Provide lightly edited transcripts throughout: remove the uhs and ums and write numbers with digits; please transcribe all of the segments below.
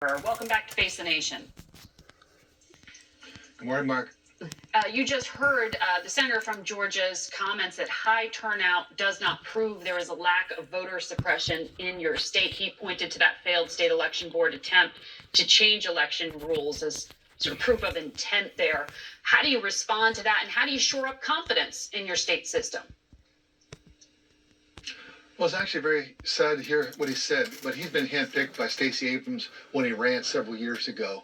Welcome back to Face the Nation. Good morning, Mark. You just heard the senator from Georgia's comments that high turnout does not prove there is a lack of voter suppression in your state. He pointed to that failed state election board attempt to change election rules as sort of proof of intent there. How do you respond to that, and how do you shore up confidence in your state system? Well, it's actually very sad to hear what he said, but he's been handpicked by Stacey Abrams when he ran several years ago.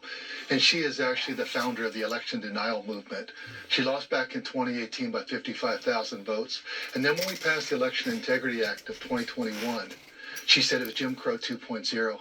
And she is actually the founder of the election denial movement. She lost back in 2018 by 55,000 votes. And then when we passed the Election Integrity Act of 2021, she said it was Jim Crow 2.0.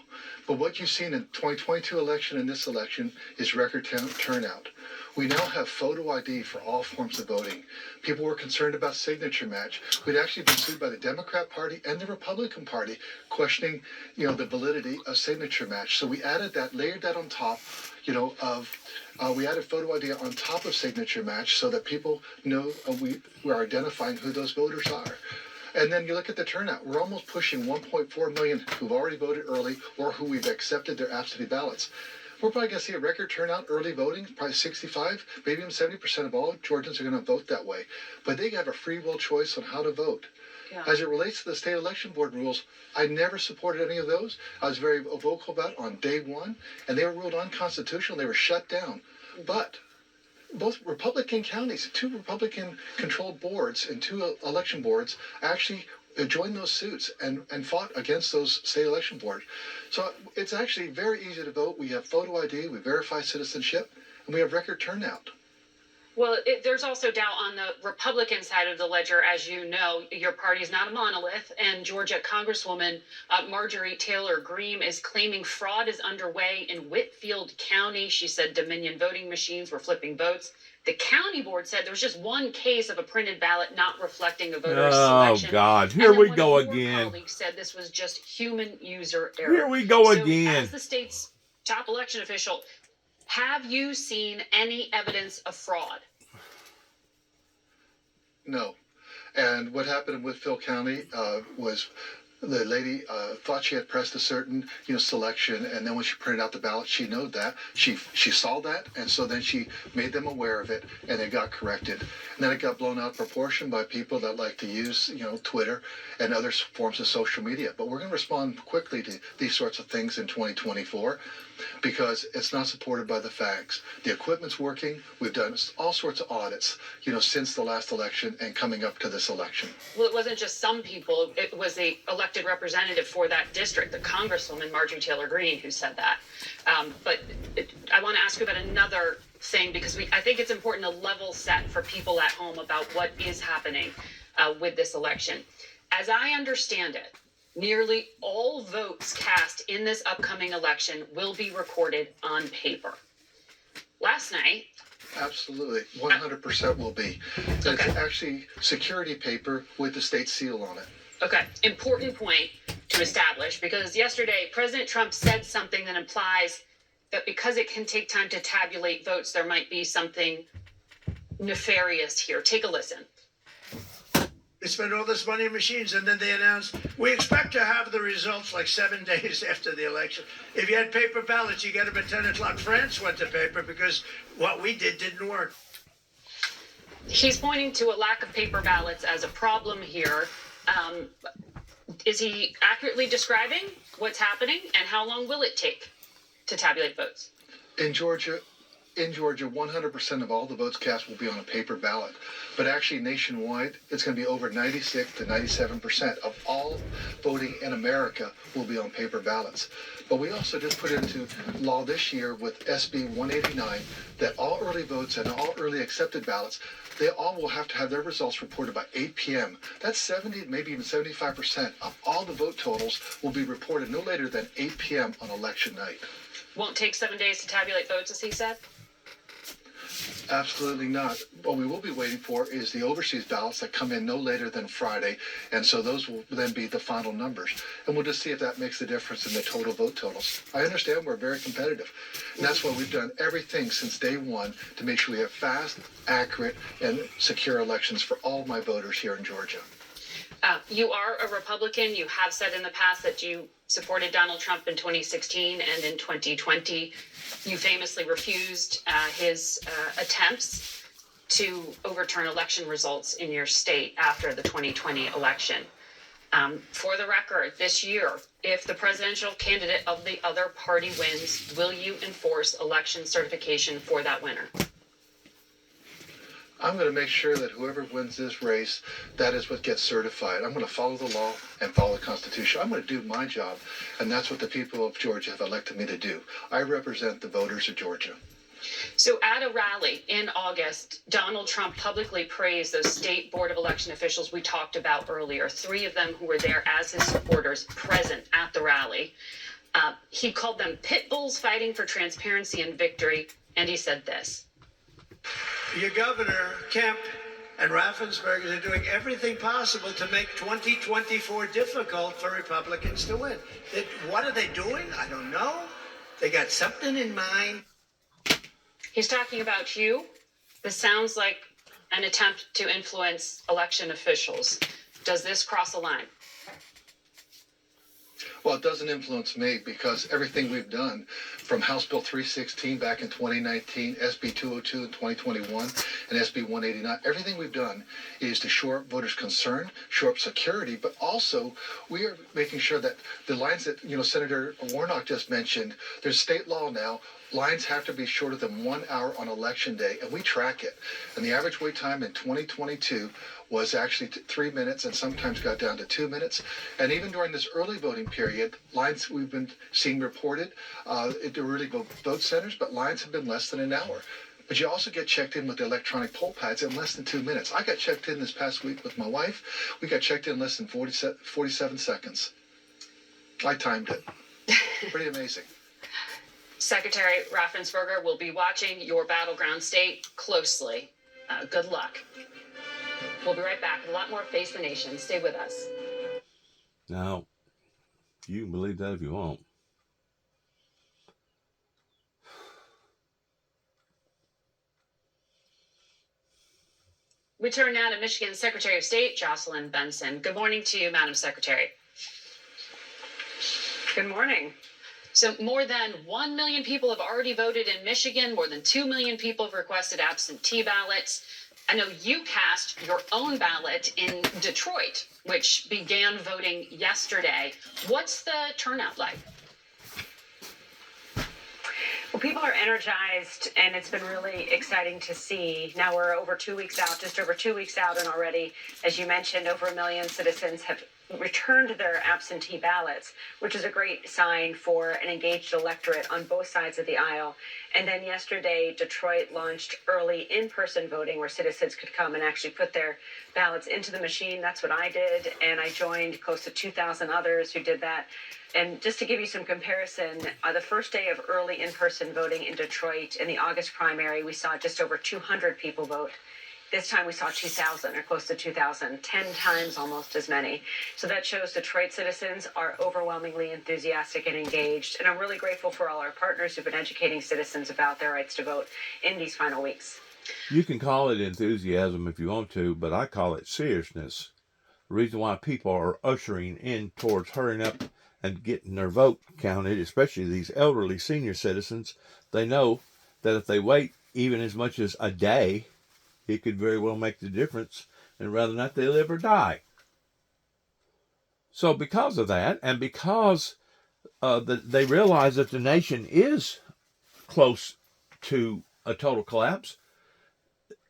But what you've seen in the 2022 election and this election is record turnout. We now have photo ID for all forms of voting. People were concerned about signature match. We'd actually been sued by the Democrat Party and the Republican Party, questioning, the validity of signature match. So we added that, layered that on top, we added photo ID on top of signature match so that people know we are identifying who those voters are. And then you look at the turnout. We're almost pushing 1.4 million who've already voted early or who we've accepted their absentee ballots. We're probably going to see a record turnout, early voting, probably 65, maybe even 70% of all Georgians are going to vote that way. But they have a free will choice on how to vote. Yeah. As it relates to the state election board rules, I never supported any of those. I was very vocal about it on day one, and they were ruled unconstitutional. They were shut down. But both Republican counties, 2 Republican-controlled boards and 2 election boards actually joined those suits and fought against those state election boards. So it's actually very easy to vote. We have photo ID, we verify citizenship, and we have record turnout. Well, there's also doubt on the Republican side of the ledger. As you know, your party is not a monolith, and Georgia Congresswoman Marjorie Taylor Greene is claiming fraud is underway in Whitfield County. She said Dominion voting machines were flipping votes. The county board said there was just one case of a printed ballot not reflecting a voter's selection. Oh, God. Here we go again. Colleagues said this was just human user error. Here we go so again. As the state's top election official, have you seen any evidence of fraud? No. And what happened in Whitfield County was the lady thought she had pressed a certain selection, and then when she printed out the ballot, she knew that. She saw that, and so then she made them aware of it, and it got corrected. And then it got blown out of proportion by people that like to use Twitter and other forms of social media. But we're going to respond quickly to these sorts of things in 2024 because it's not supported by the facts. The equipment's working. We've done all sorts of audits, since the last election and coming up to this election. Well, it wasn't just some people. It was the elected representative for that district, the Congresswoman Marjorie Taylor Greene, who said that. But I want to ask you about another thing because I think it's important to level set for people at home about what is happening with this election. As I understand it, nearly all votes cast in this upcoming election will be recorded on paper. Last night, absolutely, 100% will be. It's actually security paper with the state seal on it. Okay, important point to establish because yesterday President Trump said something that implies that because it can take time to tabulate votes, there might be something nefarious here. Take a listen. They spend all this money in machines, and then they announce, we expect to have the results like 7 days after the election. If you had paper ballots, you get them at 10 o'clock. France went to paper because what we did didn't work. He's pointing to a lack of paper ballots as a problem here. Is he accurately describing what's happening, and how long will it take to tabulate votes? In Georgia, 100% of all the votes cast will be on a paper ballot. But actually, nationwide, it's going to be over 96 to 97% of all voting in America will be on paper ballots. But we also just put into law this year with SB 189 that all early votes and all early accepted ballots, they all will have to have their results reported by 8 p.m. That's 70, maybe even 75% of all the vote totals will be reported no later than 8 p.m. on election night. Won't take 7 days to tabulate votes, as he said? Absolutely not. What we will be waiting for is the overseas ballots that come in no later than Friday, and so those will then be the final numbers. And we'll just see if that makes a difference in the total vote totals. I understand we're very competitive, and that's why we've done everything since day one to make sure we have fast, accurate, and secure elections for all my voters here in Georgia. You are a Republican. You have said in the past that you supported Donald Trump in 2016 and in 2020. You famously refused his attempts to overturn election results in your state after the 2020 election. For the record, this year, if the presidential candidate of the other party wins, will you enforce election certification for that winner? I'm going to make sure that whoever wins this race, that is what gets certified. I'm going to follow the law and follow the Constitution. I'm going to do my job, and that's what the people of Georgia have elected me to do. I represent the voters of Georgia. So at a rally in August, Donald Trump publicly praised those state board of election officials we talked about earlier, 3 of them who were there as his supporters present at the rally. He called them pit bulls fighting for transparency and victory, and he said this. Your governor, Kemp, and Raffensperger are doing everything possible to make 2024 difficult for Republicans to win. What are they doing? I don't know. They got something in mind. He's talking about you. This sounds like an attempt to influence election officials. Does this cross a line? Well, it doesn't influence me because everything we've done from House Bill 316 back in 2019, SB 202 in 2021, and SB 189, everything we've done is to shore up voters' concern, shore up security, but also we are making sure that the lines that, Senator Warnock just mentioned, there's state law now. Lines have to be shorter than 1 hour on election day, and we track it. And the average wait time in 2022 was actually 3 minutes and sometimes got down to 2 minutes. And even during this early voting period, lines we've been seeing reported at the early vote centers, but lines have been less than an hour. But you also get checked in with the electronic poll pads in less than 2 minutes. I got checked in this past week with my wife. We got checked in less than 47 seconds. I timed it. Pretty amazing. Secretary Raffensperger will be watching your battleground state closely. Good luck. We'll be right back with a lot more Face the Nation. Stay with us. Now, you can believe that if you want. We turn now to Michigan Secretary of State Jocelyn Benson. Good morning to you, Madam Secretary. Good morning. So more than 1 million people have already voted in Michigan. More than 2 million people have requested absentee ballots. I know you cast your own ballot in Detroit, which began voting yesterday. What's the turnout like? Well, people are energized, and it's been really exciting to see. Now we're over 2 weeks out, just over 2 weeks out, and already, as you mentioned, over 1 million citizens have returned their absentee ballots, which is a great sign for an engaged electorate on both sides of the aisle. And then yesterday, Detroit launched early in-person voting where citizens could come and actually put their ballots into the machine. That's what I did, and I joined close to 2,000 others who did that. And just to give you some comparison, the first day of early in-person voting in Detroit in the August primary, we saw just over 200 people vote. This time we saw 2,000 or close to 2,000, 10 times almost as many. So that shows Detroit citizens are overwhelmingly enthusiastic and engaged. And I'm really grateful for all our partners who've been educating citizens about their rights to vote in these final weeks. You can call it enthusiasm if you want to, but I call it seriousness. The reason why people are ushering in towards hurrying up and getting their vote counted, especially these elderly senior citizens, they know that if they wait even as much as a day, it could very well make the difference, and rather than not, they live or die. So because of that, and because they realize that the nation is close to a total collapse,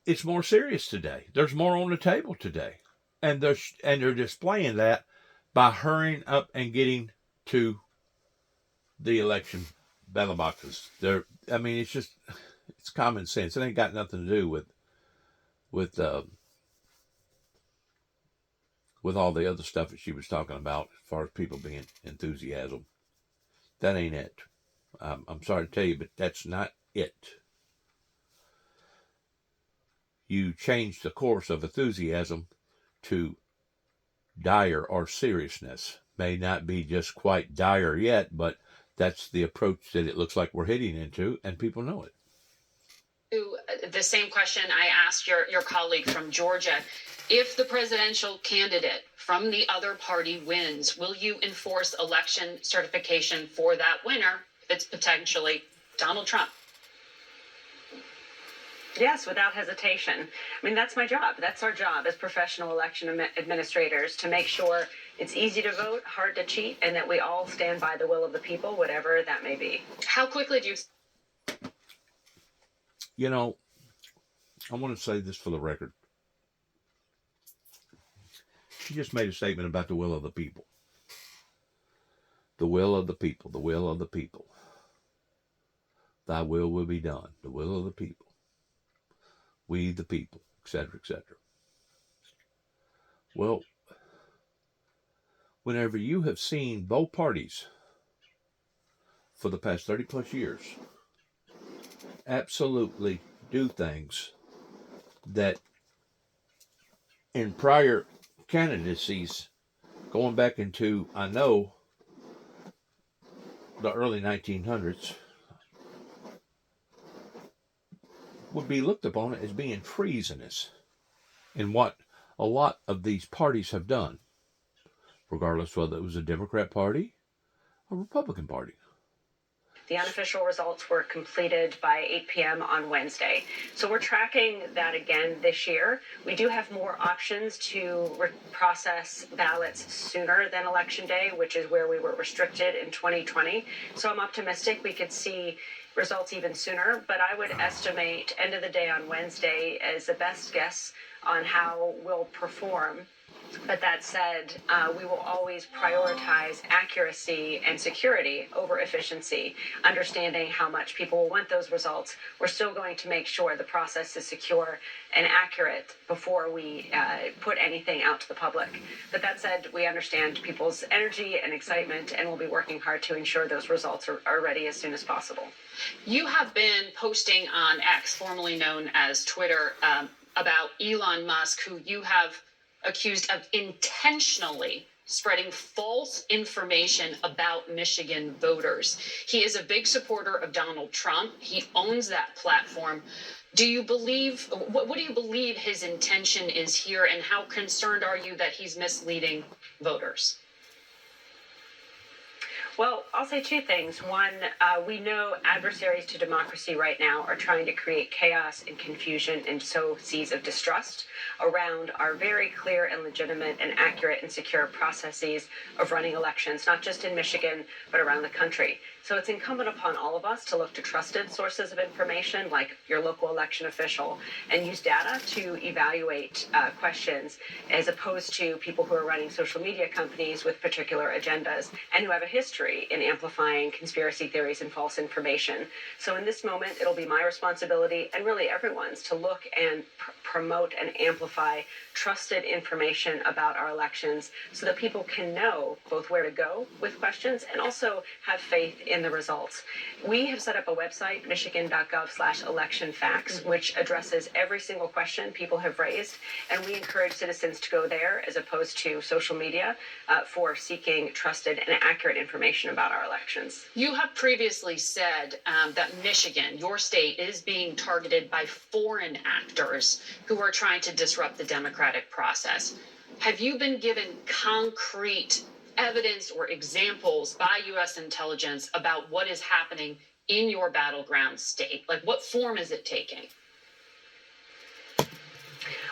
it's more serious today. There's more on the table today. And they're displaying that by hurrying up and getting to the election ballot boxes. It's common sense. It ain't got nothing to do with all the other stuff that she was talking about as far as people being enthusiasm. That ain't it. I'm sorry to tell you, but that's not it. You change the course of enthusiasm to dire or seriousness. May not be just quite dire yet, but that's the approach that it looks like we're heading into, and people know it. The same question I asked your colleague from Georgia. If the presidential candidate from the other party wins, will you enforce election certification for that winner if it's potentially Donald Trump? Yes, without hesitation. I mean, that's my job. That's our job as professional election administrators, to make sure it's easy to vote, hard to cheat, and that we all stand by the will of the people, whatever that may be. How quickly do you? You know, I want to say this for the record. She just made a statement about the will of the people. The will of the people, the will of the people. Thy will be done. The will of the people. We the people, etc., etc. Well, whenever you have seen both parties for the past 30 plus years absolutely do things that in prior candidacies, going back into, I know, the early 1900s, would be looked upon as being treasonous in what a lot of these parties have done, regardless whether it was a Democrat Party or Republican Party. The unofficial results were completed by 8 p.m. on Wednesday. So we're tracking that again this year. We do have more options to process ballots sooner than Election Day, which is where we were restricted in 2020. So I'm optimistic we could see results even sooner, but I would estimate end of the day on Wednesday as the best guess on how we'll perform. But that said, we will always prioritize accuracy and security over efficiency, understanding how much people will want those results. We're still going to make sure the process is secure and accurate before we put anything out to the public. But that said, we understand people's energy and excitement, and we'll be working hard to ensure those results are ready as soon as possible. You have been posting on X, formerly known as Twitter, about Elon Musk, who you have accused of intentionally spreading false information about Michigan voters. He is a big supporter of Donald Trump. He owns that platform. Do you believe, what do you believe his intention is here, and how concerned are you that he's misleading voters? Well, I'll say two things. One, we know adversaries to democracy right now are trying to create chaos and confusion and sow seeds of distrust around our very clear and legitimate and accurate and secure processes of running elections, not just in Michigan, but around the country. So it's incumbent upon all of us to look to trusted sources of information like your local election official and use data to evaluate questions, as opposed to people who are running social media companies with particular agendas and who have a history in amplifying conspiracy theories and false information. So in this moment, it'll be my responsibility, and really everyone's, to look and promote and amplify trusted information about our elections so that people can know both where to go with questions and also have faith in the results. We have set up a website, michigan.gov/electionfacts, which addresses every single question people have raised, and we encourage citizens to go there as opposed to social media for seeking trusted and accurate information about our elections. You have previously said that Michigan, your state, is being targeted by foreign actors who are trying to disrupt the democratic process. Have you been given concrete evidence or examples by U.S. intelligence about what is happening in your battleground state? Like, what form is it taking?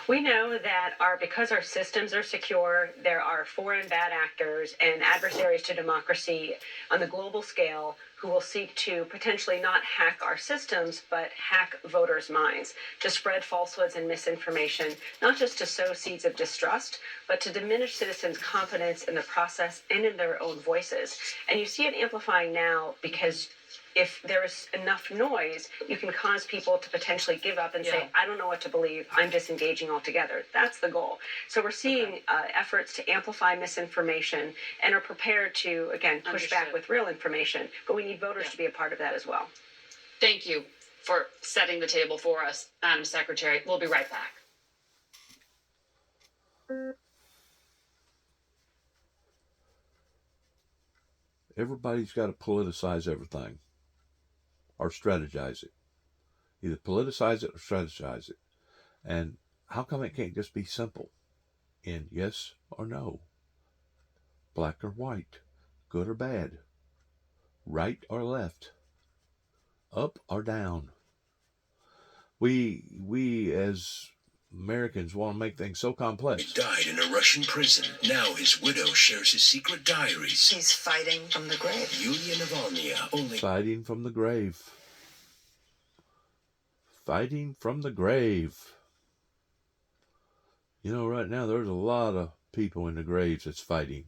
We know that because our systems are secure, there are foreign bad actors and adversaries to democracy on the global scale who will seek to potentially not hack our systems, but hack voters' minds, to spread falsehoods and misinformation, not just to sow seeds of distrust, but to diminish citizens' confidence in the process and in their own voices. And you see it amplifying now because if there is enough noise, you can cause people to potentially give up and say, I don't know what to believe, I'm disengaging altogether. That's the goal. So we're seeing efforts to amplify misinformation and are prepared to, again, push back with real information. But we need voters to be a part of that as well. Thank you for setting the table for us, Madam Secretary. We'll be right back. Everybody's got to politicize everything or strategize it. Either politicize it or strategize it. And how come it can't just be simple? in yes or no, black or white, good or bad, right or left, up or down. We as Americans want to make things so complex. He died in a Russian prison. Now his widow shares his secret diaries. She's fighting from the grave. Yulia Navalnaya only Fighting from the grave. Fighting from the grave. You know, right now there's a lot of people in the graves that's fighting.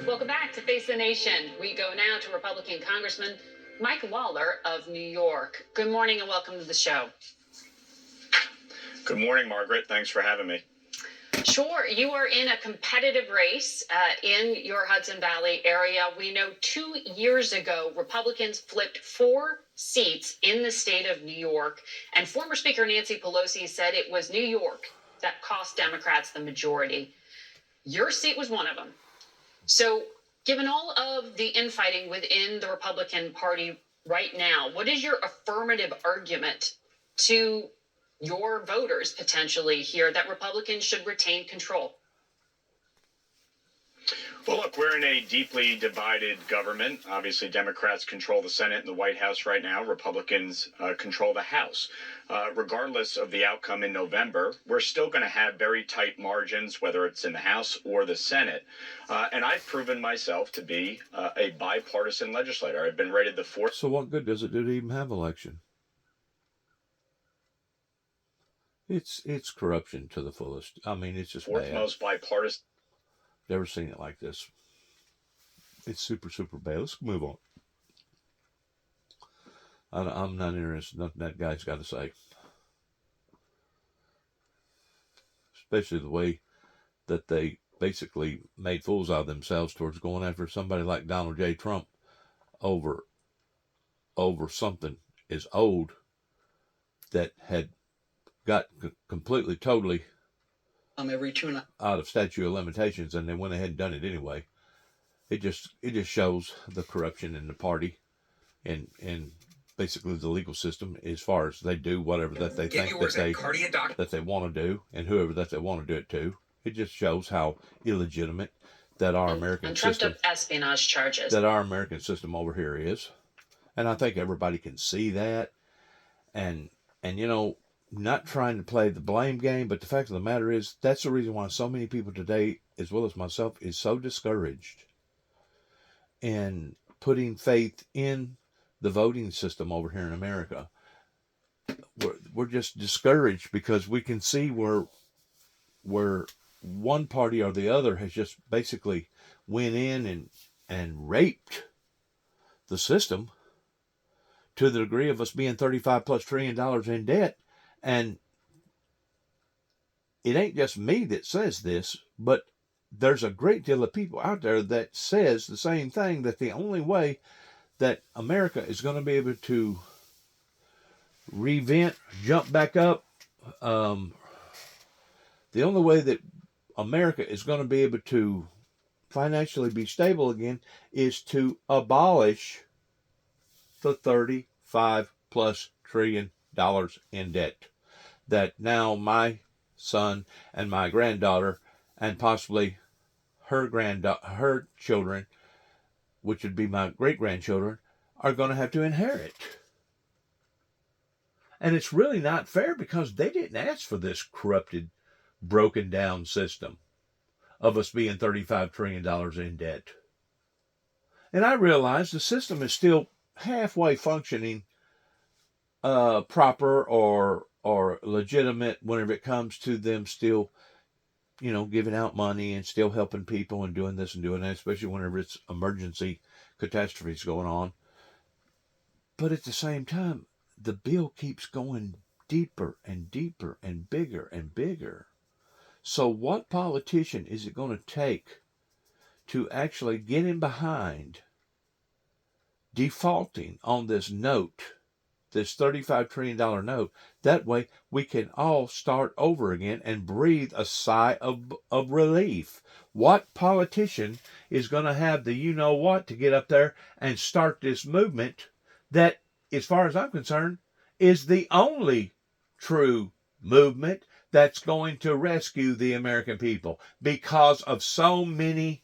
Welcome back to Face the Nation. We go now to Republican Congressman Mike Lawler of New York. Good morning and welcome to the show. Good morning, Margaret. Thanks for having me. Sure, you are in a competitive race in your Hudson Valley area. We know 2 years ago, Republicans flipped 4 seats in the state of New York, and former Speaker Nancy Pelosi said it was New York that cost Democrats the majority. Your seat was one of them. So, given all of the infighting within the Republican Party right now, what is your affirmative argument to your voters potentially here that Republicans should retain control? Well, look, we're in a deeply divided government. Obviously, Democrats control the Senate and the White House right now. Republicans control the House. Regardless of the outcome in November, we're still going to have very tight margins, whether it's in the House or the Senate. And I've proven myself to be a bipartisan legislator. I've been rated the fourth. So what good does it do to even have election? It's corruption to the fullest. I mean, it's just Fourth bad. most bipartisan. Never seen it like this. It's super, super bad. Let's move on. I'm not interested in nothing that guy's got to say. Especially the way that they basically made fools out of themselves towards going after somebody like Donald J. Trump over something as old that had got completely, totally Every tune out of statute of limitations, and they went ahead and done it anyway. It just shows the corruption in the party and basically the legal system as far as they do whatever that they think that they want to do, and whoever that they want to do it to. It just shows how illegitimate that our American trumped system, up espionage charges. that our American system over here is. And I think everybody can see that. And you know, not trying to play the blame game, but the fact of the matter is that's the reason why so many people today, as well as myself, is so discouraged in putting faith in the voting system over here in America. We're just discouraged because we can see where one party or the other has just basically went in and raped the system to the degree of us being $35+ trillion in debt. And it ain't just me that says this, but there's a great deal of people out there that says the same thing, that the only way that America is going to be able to jump back up, the only way that America is going to be able to financially be stable again is to abolish the $35+ trillion in debt that now my son and my granddaughter and possibly her children, which would be my great-grandchildren, are going to have to inherit. And it's really not fair because they didn't ask for this corrupted, broken down system of us being $35 trillion in debt. And I realize the system is still halfway functioning proper or legitimate whenever it comes to them still, you know, giving out money and still helping people and doing this and doing that, especially whenever it's emergency catastrophes going on. But at the same time, the bill keeps going deeper and deeper and bigger. So what politician is it going to take to actually get in behind defaulting on this note this $35 trillion note. That way we can all start over again and breathe a sigh of relief. What politician is going to have the you-know-what to get up there and start this movement that, as far as I'm concerned, is the only true movement that's going to rescue the American people because of so many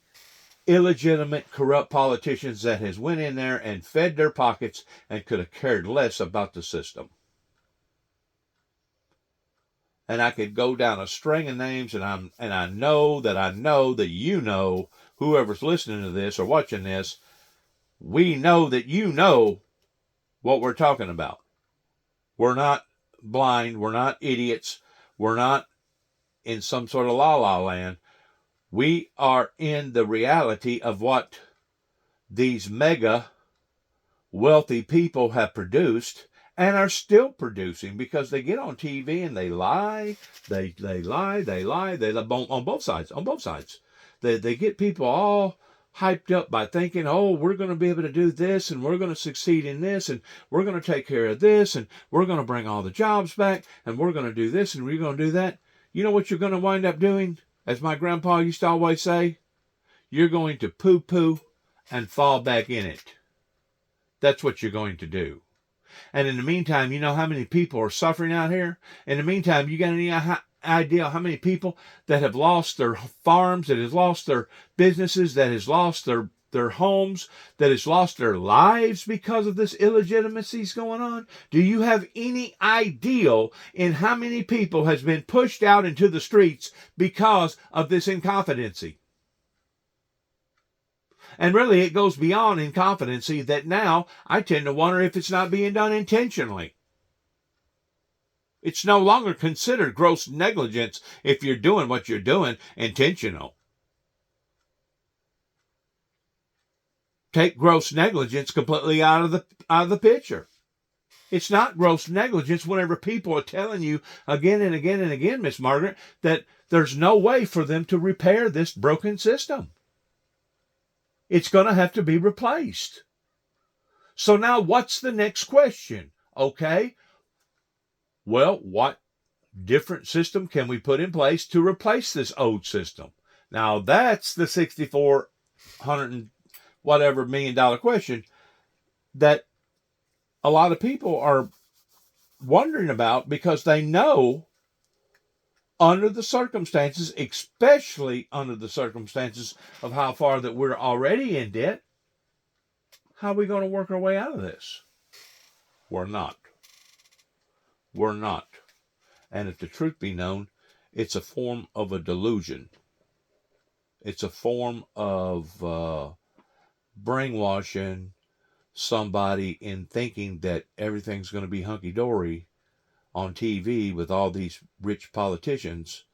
illegitimate, corrupt politicians that has went in there and fed their pockets and could have cared less about the system. And I could go down a string of names, and I know that you know, whoever's listening to this or watching this, we know that you know what we're talking about. We're not blind, we're not idiots, we're not in some sort of la-la land. We are in the reality of what these mega wealthy people have produced and are still producing, because they get on TV and they lie on both sides. They get people all hyped up by thinking, oh, we're going to be able to do this, and we're going to succeed in this, and we're going to take care of this, and we're going to bring all the jobs back, and we're going to do this, and we're going to do that. You know what you're going to wind up doing? As my grandpa used to always say, you're going to poo-poo and fall back in it. That's what you're going to do. And in the meantime, you know how many people are suffering out here? In the meantime, you got any idea how many people that have lost their farms, that has lost their businesses, that has lost their homes, that has lost their lives because of this illegitimacy going on? Do you have any idea in how many people has been pushed out into the streets because of this incompetency? And really, it goes beyond incompetency, that now I tend to wonder if it's not being done intentionally. It's no longer considered gross negligence if you're doing what you're doing intentional. Take gross negligence completely out of the picture. It's not gross negligence whenever people are telling you again and again and again, Miss Margaret, that there's no way for them to repair this broken system. It's going to have to be replaced. So now what's the next question? Okay, well, what different system can we put in place to replace this old system? Now that's the $6,400 and whatever $1 million question that a lot of people are wondering about, because they know under the circumstances, especially under the circumstances of how far that we're already in debt, how are we going to work our way out of this? We're not. We're not. And if the truth be known, it's a form of a delusion. It's a form of brainwashing somebody in thinking that everything's going to be hunky-dory on TV with all these rich politicians,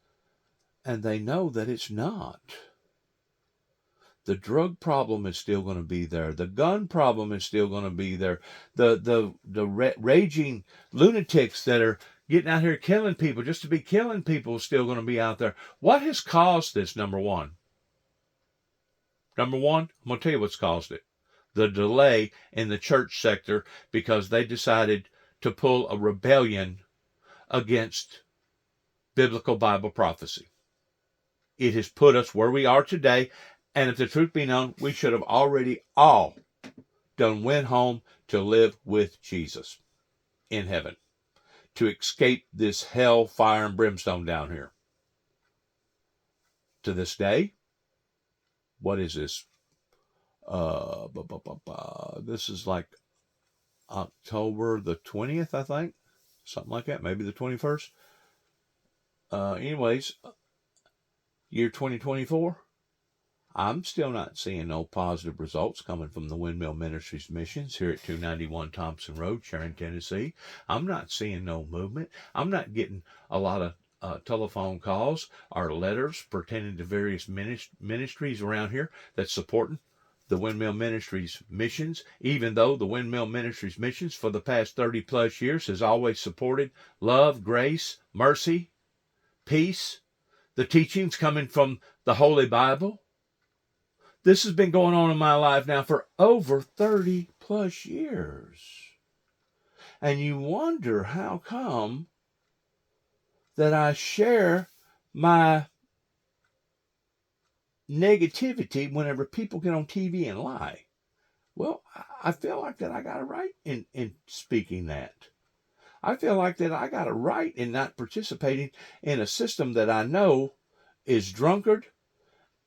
and they know that it's not. The drug problem is still going to be there. The gun problem is still going to be there. The raging lunatics that are getting out here killing people just to be killing people is still going to be out there. What has caused this, number one? Number one, I'm going to tell you what's caused it. The delay in the church sector, because they decided to pull a rebellion against biblical Bible prophecy. It has put us where we are today, and if the truth be known, we should have already all done went home to live with Jesus in heaven, to escape this hell, fire, and brimstone down here. To this day, what is this? This is like October the 20th, I think. Something like that. Maybe the 21st. Anyways, year 2024. I'm still not seeing no positive results coming from the Windmill Ministries missions here at 291 Thompson Road, Sharon, Tennessee. I'm not seeing no movement. I'm not getting a lot of telephone calls or letters pertaining to various ministries around here that's supporting the Windmill Ministries missions, even though the Windmill Ministries missions for the past 30 plus years has always supported love, grace, mercy, peace, the teachings coming from the Holy Bible. This has been going on in my life now for over 30 plus years. And you wonder how come that I share my negativity whenever people get on TV and lie. Well, I feel like that I got a right in speaking that. I feel like that I got a right in not participating in a system that I know is drunkard,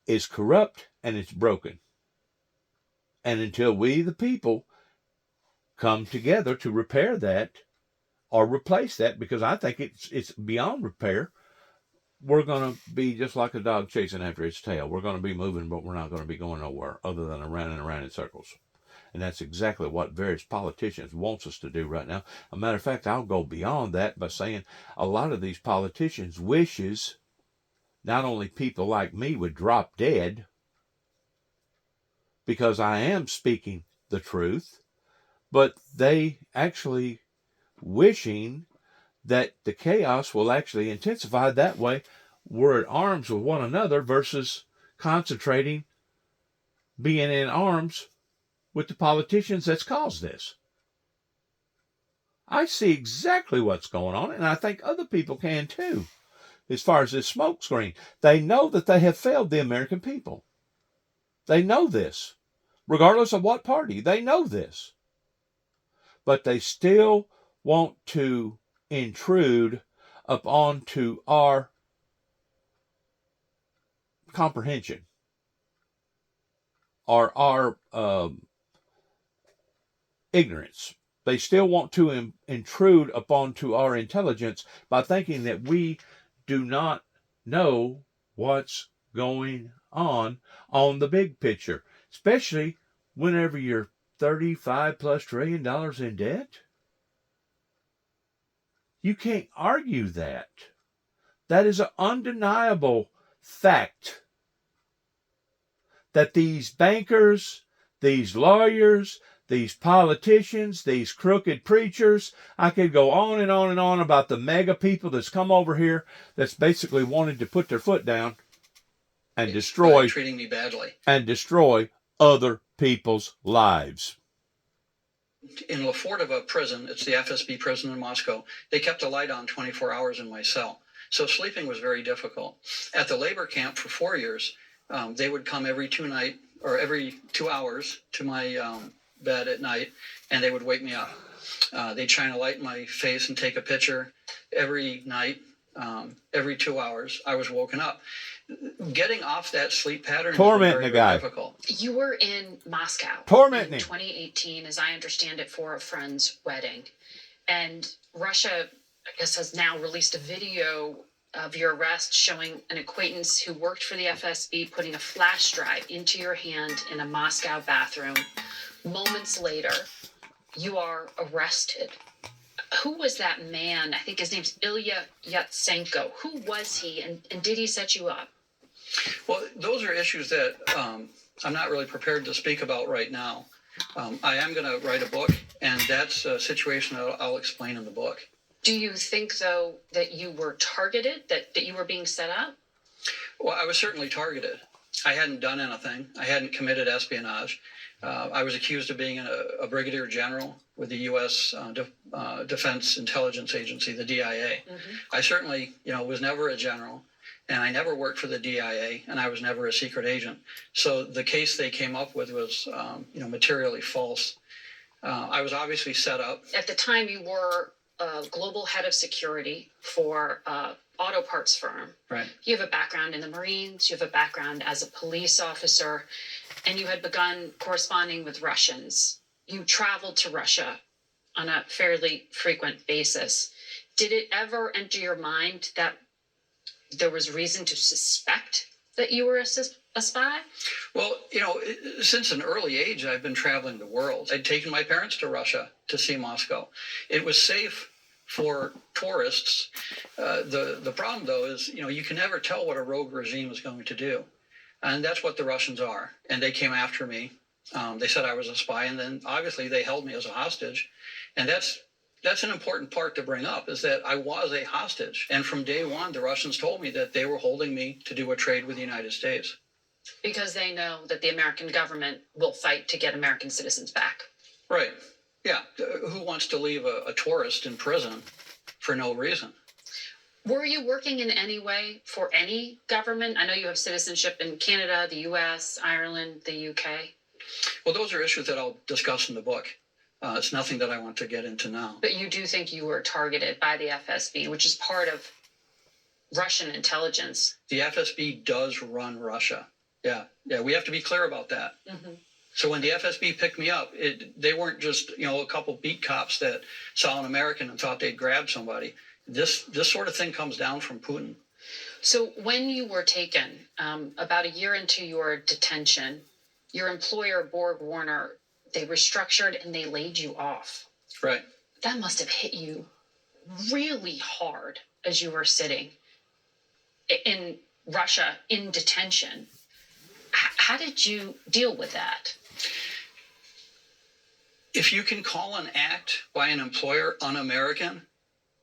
is corrupt, and it's broken. And until we, the people, come together to repair that or replace that, because I think it's beyond repair, we're going to be just like a dog chasing after its tail. We're going to be moving, but we're not going to be going nowhere other than around and around in circles. And that's exactly what various politicians wants us to do right now. A matter of fact, I'll go beyond that by saying a lot of these politicians wishes not only people like me would drop dead, because I am speaking the truth, but they actually wishing that the chaos will actually intensify. That way we're at arms with one another versus concentrating, being in arms with the politicians that's caused this. I see exactly what's going on, and I think other people can too. As far as this smoke screen, they know that they have failed the American people. They know this, regardless of what party. They know this. But they still want to intrude upon our comprehension or our ignorance. They still want to intrude upon our intelligence by thinking that we do not know what's going on the big picture, especially whenever you're $35+ trillion in debt. You can't argue that. That is an undeniable fact that these bankers, these lawyers, these politicians, these crooked preachers, I could go on and on and on about the mega people that's come over here that's basically wanted to put their foot down and destroy, treating me badly, and destroy other people's lives. In Lefortovo prison, it's the FSB prison in Moscow, they kept a light on 24 hours in my cell. So sleeping was very difficult. At the labor camp for 4 years, they would come every 2 hours to my bed at night, and they would wake me up. They'd shine a light in my face and take a picture every night. Every 2 hours, I was woken up. Getting off that sleep pattern Tormenting was very, the guy. very difficult. You were in Moscow Tormenting in him. 2018, as I understand it, for a friend's wedding. And Russia, I guess, has now released a video of your arrest showing an acquaintance who worked for the FSB putting a flash drive into your hand in a Moscow bathroom. Moments later, you are arrested. Who was that man? I think his name's Ilya Yatsenko. Who was he, and did he set you up? Well, those are issues that I'm not really prepared to speak about right now. I am going to write a book, and that's a situation I'll explain in the book. Do you think, though, that you were targeted, that you were being set up? Well, I was certainly targeted. I hadn't done anything. I hadn't committed espionage. I was accused of being a brigadier general with the U.S. Defense Intelligence Agency, the DIA. Mm-hmm. I certainly, was never a general, and I never worked for the DIA, and I was never a secret agent. So the case they came up with was, materially false. I was obviously set up. At the time, you were global head of security for auto parts firm. Right. You have a background in the Marines, you have a background as a police officer, and you had begun corresponding with Russians. You traveled to Russia on a fairly frequent basis. Did it ever enter your mind that there was reason to suspect that you were a spy? Well, since an early age, I've been traveling the world. I'd taken my parents to Russia to see Moscow. It was safe for tourists. The problem, though, is, you can never tell what a rogue regime is going to do. And that's what the Russians are. And they came after me. They said I was a spy, and then obviously they held me as a hostage. And that's an important part to bring up, is that I was a hostage. And from day one, the Russians told me that they were holding me to do a trade with the United States. Because they know that the American government will fight to get American citizens back. Right. Yeah, who wants to leave a tourist in prison for no reason? Were you working in any way for any government? I know you have citizenship in Canada, the US, Ireland, the UK. Well, those are issues that I'll discuss in the book. It's nothing that I want to get into now. But you do think you were targeted by the FSB, which is part of Russian intelligence. The FSB does run Russia. Yeah, we have to be clear about that. Mm-hmm. So when the FSB picked me up, they weren't just a couple beat cops that saw an American and thought they'd grab somebody. This sort of thing comes down from Putin. So when you were taken, about a year into your detention, your employer, Borg Warner, they restructured and they laid you off. Right. That must have hit you really hard as you were sitting in Russia in detention. How did you deal with that? If you can call an act by an employer un-American,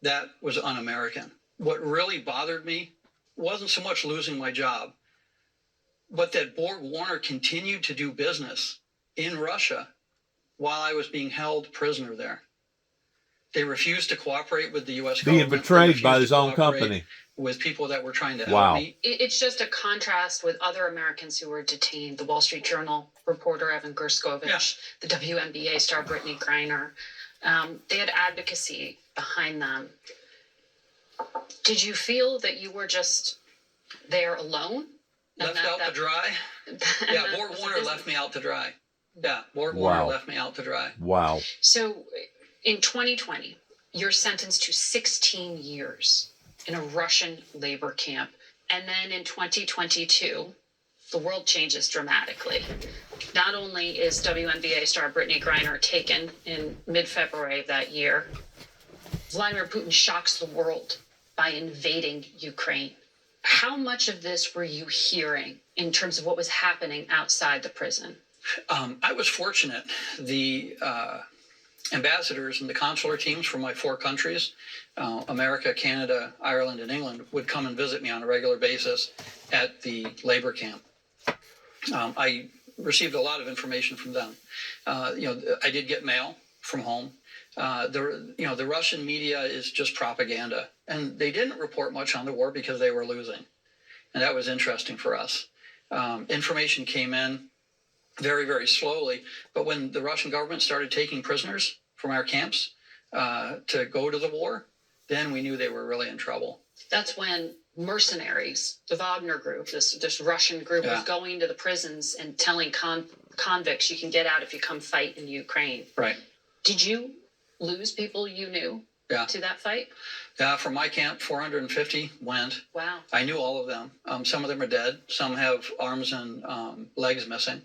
that was un-American. What really bothered me wasn't so much losing my job, but that Borg Warner continued to do business in Russia while I was being held prisoner there. They refused to cooperate with the U.S. government. Being betrayed by his own company. With people that were trying to help Wow. me. It's just a contrast with other Americans who were detained. The Wall Street Journal reporter Evan Gershkovich, the WNBA star Brittany Griner. They had advocacy behind them. Did you feel that you were just there alone? Left out to dry? Yeah, Borg Warner left me out to dry. Yeah, Borg Warner left me out to dry. Wow. So in 2020, you're sentenced to 16 years in a Russian labor camp. And then in 2022, the world changes dramatically. Not only is WNBA star Brittany Griner taken in mid-February of that year, Vladimir Putin shocks the world by invading Ukraine. How much of this were you hearing in terms of what was happening outside the prison? I was fortunate. The ambassadors and the consular teams from my 4 countries, America, Canada, Ireland, and England, would come and visit me on a regular basis at the labor camp. I received a lot of information from them. I did get mail from home. The Russian media is just propaganda, and they didn't report much on the war because they were losing, and that was interesting for us. Information came in very, very slowly, but when the Russian government started taking prisoners from our camps to go to the war, then we knew they were really in trouble. That's when mercenaries, the Wagner group, this Russian group, was going to the prisons and telling convicts, you can get out if you come fight in Ukraine. Right. Did you lose people you knew to that fight? Yeah, from my camp, 450 went. Wow. I knew all of them. Some of them are dead. Some have arms and legs missing.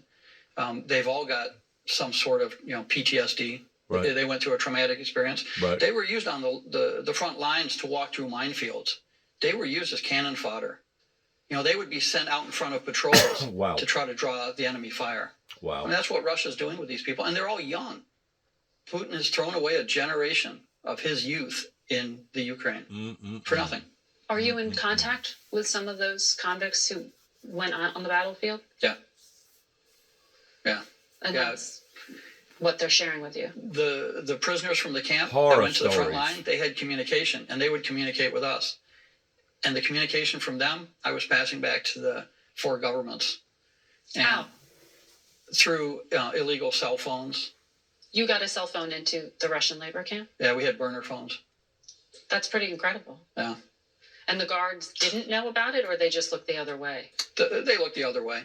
They've all got some sort of PTSD. Right. They went through a traumatic experience. Right. They were used on the front lines to walk through minefields. They were used as cannon fodder. They would be sent out in front of patrols Wow. to try to draw the enemy fire. Wow. I mean, that's what Russia's doing with these people, and they're all young. Putin has thrown away a generation of his youth in the Ukraine for nothing. Are you in contact with some of those convicts who went on the battlefield? Yeah. Yeah. And Yeah. that's what they're sharing with you. The prisoners from the camp Horror that went to the front stories. line, they had communication, and they would communicate with us. And the communication from them, I was passing back to the 4 governments. And How? through illegal cell phones. You got a cell phone into the Russian labor camp? Yeah, we had burner phones. That's pretty incredible. Yeah. And the guards didn't know about it, or they just looked the other way? They look the other way.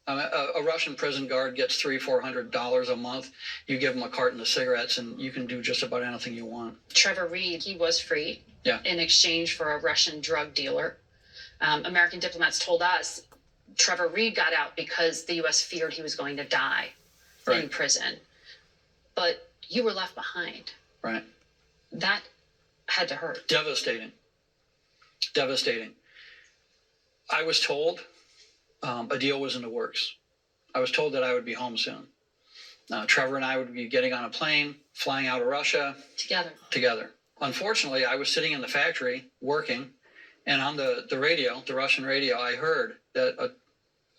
A Russian prison guard gets $300-400 a month. You give them a carton of cigarettes, and you can do just about anything you want. Trevor Reed, he was freed Yeah. in exchange for a Russian drug dealer. American diplomats told us Trevor Reed got out because the U.S. feared he was going to die in Right. prison. But you were left behind. Right. That had to hurt. Devastating. Devastating. I was told a deal was in the works. I was told that I would be home soon. Trevor and I would be getting on a plane, flying out of Russia Together. Unfortunately, I was sitting in the factory working, and on the radio, the Russian radio, I heard that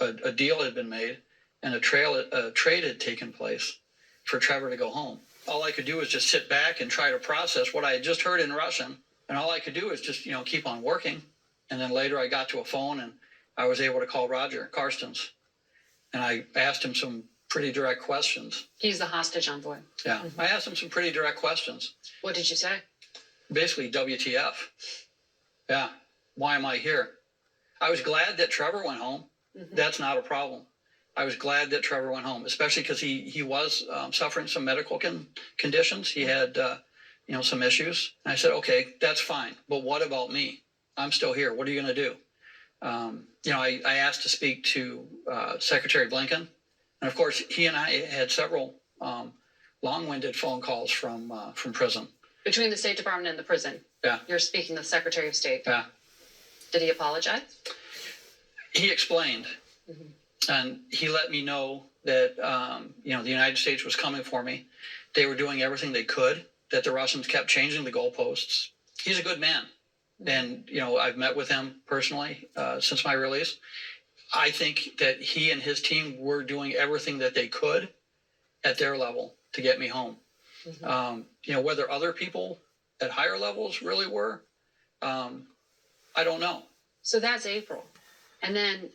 a deal had been made and a trade had taken place for Trevor to go home. all I could do was just sit back and try to process what I had just heard in Russian. And all I could do is just, keep on working. And then later I got to a phone and I was able to call Roger Carstens. And I asked him some pretty direct questions. He's the hostage envoy. Yeah. I asked him some pretty direct questions. What did you say? Basically, WTF. Yeah. Why am I here? I was glad that Trevor went home. That's not a problem. I was glad that Trevor went home, especially because he was suffering some medical conditions. He had, some issues. And I said, okay, that's fine. But what about me? I'm still here. What are you going to do? I asked to speak to Secretary Blinken. And of course, he and I had several long-winded phone calls from prison. Between the State Department and the prison. Yeah. You're speaking to the Secretary of State. Yeah. Did he apologize? He explained, and he let me know that the United States was coming for me. They were doing everything they could. That the Russians kept changing the goalposts. He's a good man, and I've met with him personally since my release. I think that he and his team were doing everything that they could at their level to get me home. Whether other people at higher levels really were, I don't know. So that's April. And then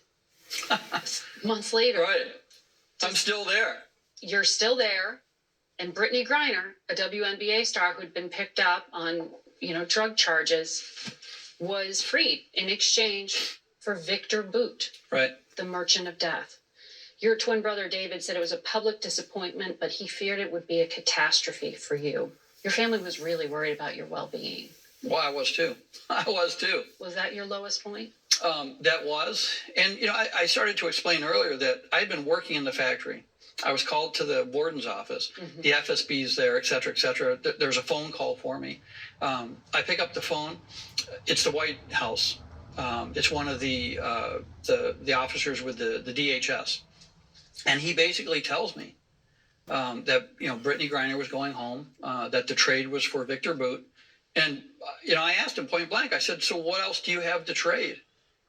months later, Right. I'm still there. you're still there. And Brittany Griner, a WNBA star who'd been picked up on, drug charges, was freed in exchange for Victor Boot, Right. the merchant of death. Your twin brother David said it was a public disappointment, but he feared it would be a catastrophe for you. Your family was really worried about your well-being. Well, I was too. Was that your lowest point? That was. And, I started to explain earlier that I'd been working in the factory. I was called to the warden's office. The FSB's there, et cetera, et cetera. There's a phone call for me. I pick up the phone. It's the White House. It's one of the officers with the DHS. And he basically tells me that, Brittany Griner was going home, that the trade was for Victor Boot. And, I asked him point blank, I said, so what else do you have to trade?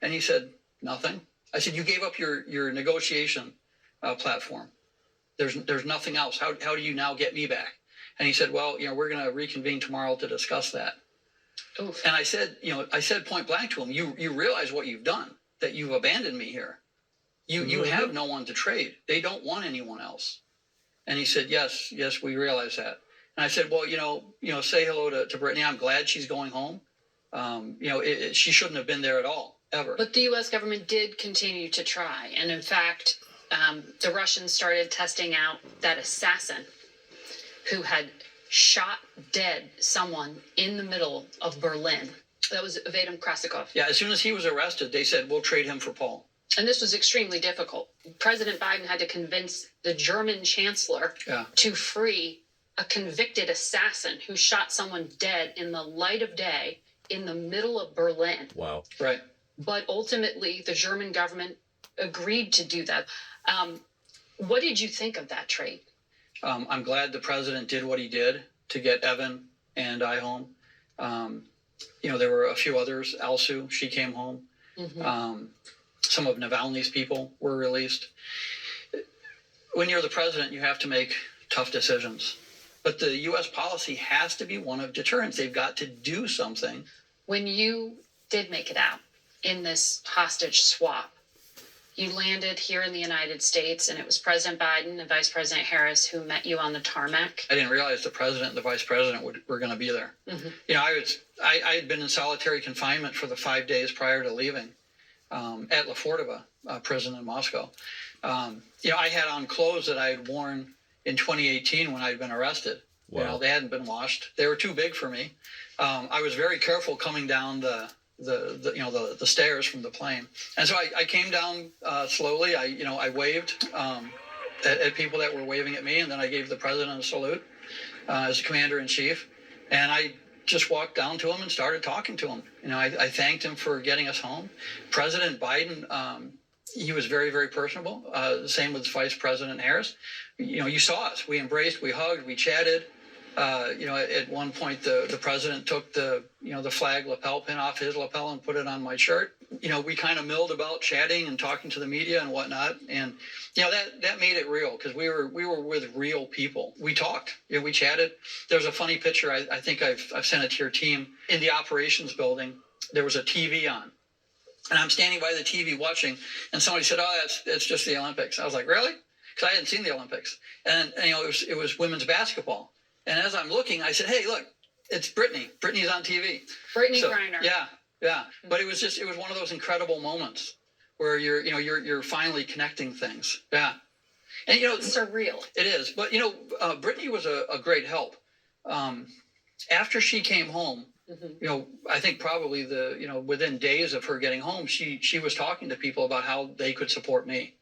And he said, nothing. I said, you gave up your negotiation platform. There's nothing else. How do you now get me back? And he said, well, we're going to reconvene tomorrow to discuss that. Oof. And I said point blank to him, you realize what you've done, that you've abandoned me here. You have no one to trade. They don't want anyone else. And he said, yes, we realize that. And I said, well, say hello to Brittany. I'm glad she's going home. She shouldn't have been there at all, ever. But the U.S. government did continue to try. And in fact, the Russians started testing out that assassin who had shot dead someone in the middle of Berlin. That was Vadim Krasikov. Yeah, as soon as he was arrested, they said, we'll trade him for Paul. And this was extremely difficult. President Biden had to convince the German chancellor to free a convicted assassin who shot someone dead in the light of day in the middle of Berlin. Wow. Right. But ultimately, the German government agreed to do that. What did you think of that trade? I'm glad the president did what he did to get Evan and I home. There were a few others. Alsu, she came home. Some of Navalny's people were released. When you're the president, you have to make tough decisions. But the U.S. policy has to be one of deterrence. They've got to do something. When you did make it out in this hostage swap, you landed here in the United States, and it was President Biden and Vice President Harris who met you on the tarmac. I didn't realize the president and the vice president were going to be there. I had been in solitary confinement for the 5 days prior to leaving at Lefortovo prison in Moscow. I had on clothes that I had worn in 2018 when I'd been arrested. Wow. They hadn't been washed. They were too big for me. I was very careful coming down the stairs from the plane. And so I came down slowly. I waved at people that were waving at me, and then I gave the president a salute as commander in chief. And I just walked down to him and started talking to him. I thanked him for getting us home. President Biden, he was very, very personable. The same with Vice President Harris. You saw us. We embraced, we hugged, we chatted. At one point, the president took the flag lapel pin off his lapel and put it on my shirt. We kind of milled about chatting and talking to the media and whatnot. And, that made it real because we were with real people. We talked, we chatted. There's a funny picture. I think I've sent it to your team. In the operations building, there was a TV on. And I'm standing by the TV watching, and somebody said, "Oh, that's just the Olympics." I was like, "Really?" Because I hadn't seen the Olympics. And it was women's basketball. And as I'm looking, I said, "Hey, look, it's Brittany. Brittany's on TV." Brittany So, Griner. Yeah. But it was one of those incredible moments where you're finally connecting things. Yeah. And It's surreal. it is. But Brittany was a great help. After she came home, I think probably within days of her getting home, she was talking to people about how they could support me.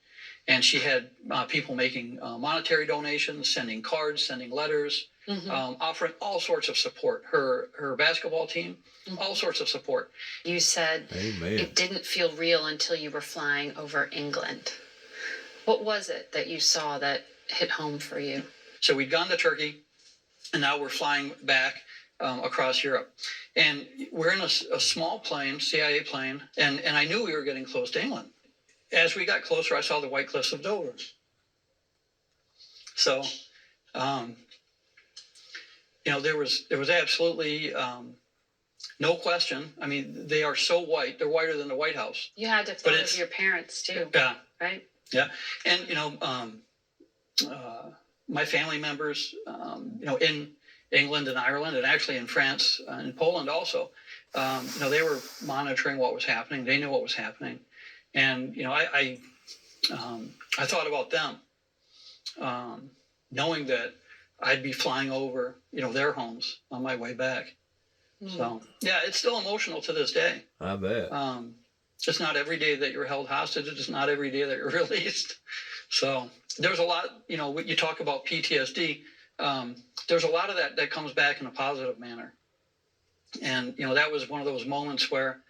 And she had people making monetary donations, sending cards, sending letters, offering all sorts of support. Her basketball team, all sorts of support. You said Amen. it didn't feel real until you were flying over England. What was it that you saw that hit home for you? So we'd gone to Turkey, and now we're flying back across Europe. And we're in a small plane, CIA plane, and I knew we were getting close to England. As we got closer, I saw the White Cliffs of Dover. So, there was absolutely no question. I mean, they are so white; they're whiter than the White House. You had to think of your parents too, Yeah, right? yeah, and my family members, in England and Ireland, and actually in France and Poland also, they were monitoring what was happening. They knew what was happening. And, I thought about them, knowing that I'd be flying over, their homes on my way back. So, yeah, it's still emotional to this day. I bet. It's not every day that you're held hostage. It's not every day that you're released. So there's a lot, you talk about PTSD. There's a lot of that comes back in a positive manner. And, that was one of those moments where,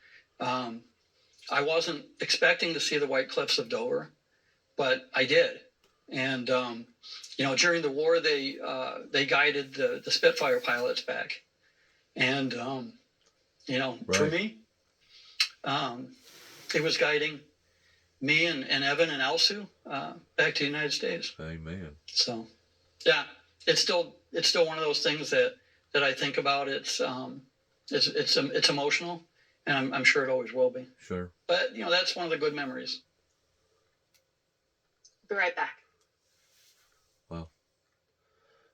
I wasn't expecting to see the White Cliffs of Dover, but I did. And, during the war, they guided the Spitfire pilots back. And, for me, it was guiding me and Evan and Elsu back to the United States. Amen. So, yeah, it's still one of those things that I think about. It's emotional. And I'm sure it always will be. Sure. But, that's one of the good memories. Be right back. Well,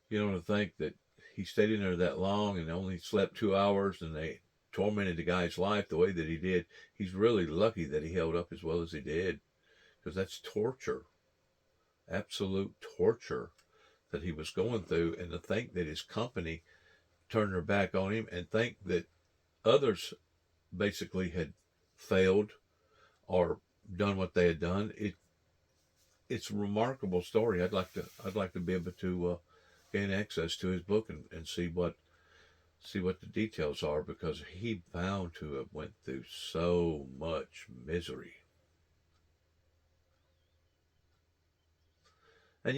to think that he stayed in there that long and only slept 2 hours and they tormented the guy's life the way that he did. He's really lucky that he held up as well as he did, because that's torture. Absolute torture that he was going through. And to think that his company turned their back on him and think that others basically had failed or done what they had done. It's a remarkable story. I'd like to be able to gain access to his book and see what the details are, because he bound to have went through so much misery. And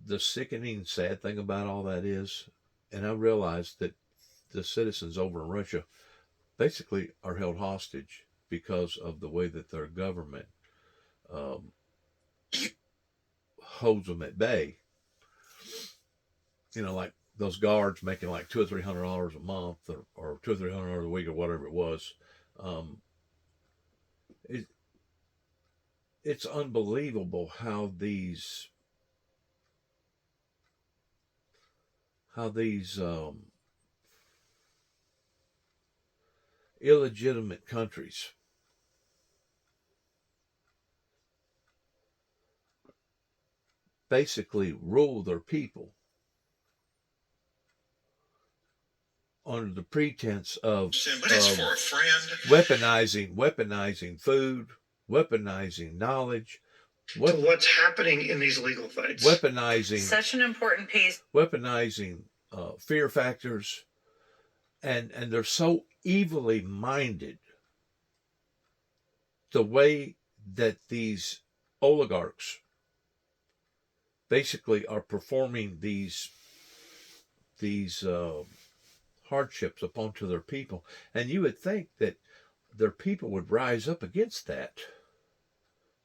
the sickening, sad thing about all that is, and I realized that the citizens over in Russia basically are held hostage because of the way that their government holds them at bay. Like those guards making like $200 or $300 a month, or $200 or $300 a week, or whatever it was. It's unbelievable how these illegitimate countries basically rule their people under the pretense of weaponizing food, weaponizing knowledge, To what's happening in these legal fights. weaponizing Such an important piece. weaponizing fear factors, and they're so evilly minded. The way that these oligarchs basically are performing these these hardships upon to their people, and you would think that their people would rise up against that.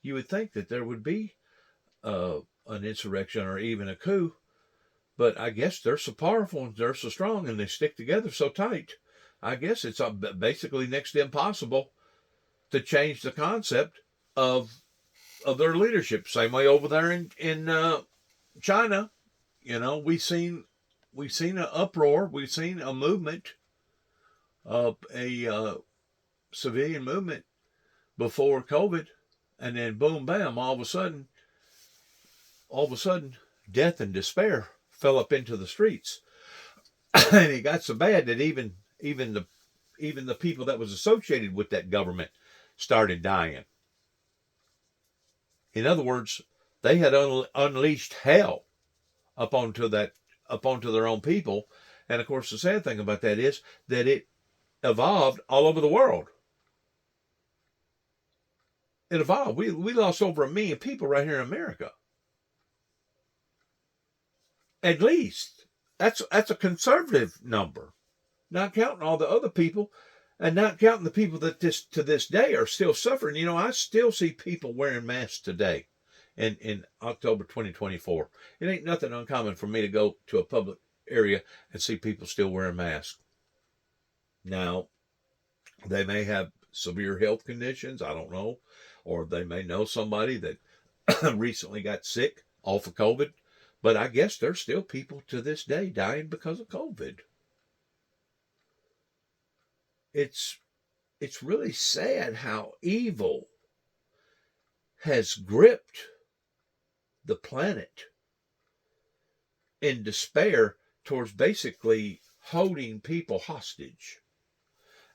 You would think that there would be an insurrection or even a coup, but I guess they're so powerful and they're so strong and they stick together so tight. I guess it's basically next to impossible to change the concept of their leadership. Same way over there in China, you know, we've seen an uproar, we've seen a movement, a civilian movement before COVID, and then boom, bam, all of a sudden, death and despair fell up into the streets, and it got so bad that even the people that was associated with that government started dying. In other words, they had unleashed hell up onto their own people. And of course, the sad thing about that is that it evolved all over the world. It evolved. We lost over 1 million people right here in America. At least. That's a conservative number. Not counting all the other people, and not counting the people that to this day are still suffering. You know, I still see people wearing masks today in October 2024. It ain't nothing uncommon for me to go to a public area and see people still wearing masks. Now, they may have severe health conditions, I don't know, or they may know somebody that recently got sick off of COVID, but I guess there's still people to this day dying because of COVID. It's really sad how evil has gripped the planet in despair towards basically holding people hostage.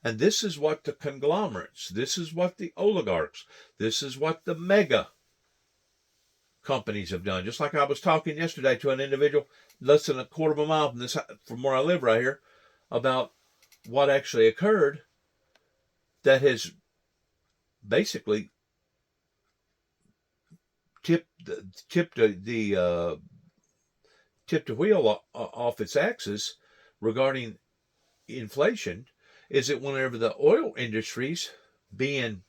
And this is what the conglomerates, this is what the oligarchs, this is what the mega companies have done. Just like I was talking yesterday to an individual less than a quarter of a mile from where I live right here about what actually occurred that has basically tipped the wheel off its axis regarding inflation. Is that whenever the oil industries being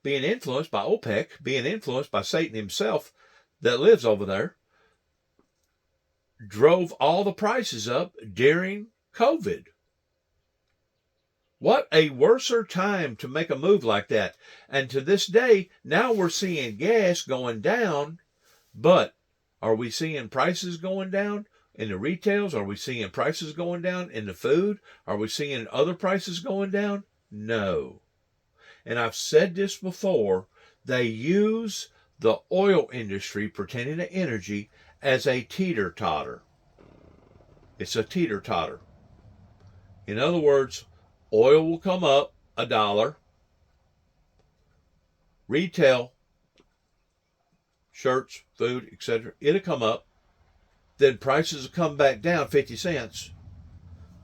influenced by OPEC, being influenced by Satan himself that lives over there, drove all the prices up during COVID. What a worser time to make a move like that. And to this day, now we're seeing gas going down, but are we seeing prices going down in the retails? Are we seeing prices going down in the food? Are we seeing other prices going down? No. And I've said this before, they use the oil industry pertaining to energy as a teeter-totter. It's a teeter-totter. In other words, oil will come up $1. Retail, shirts, food, etc., it'll come up. Then prices will come back down 50 cents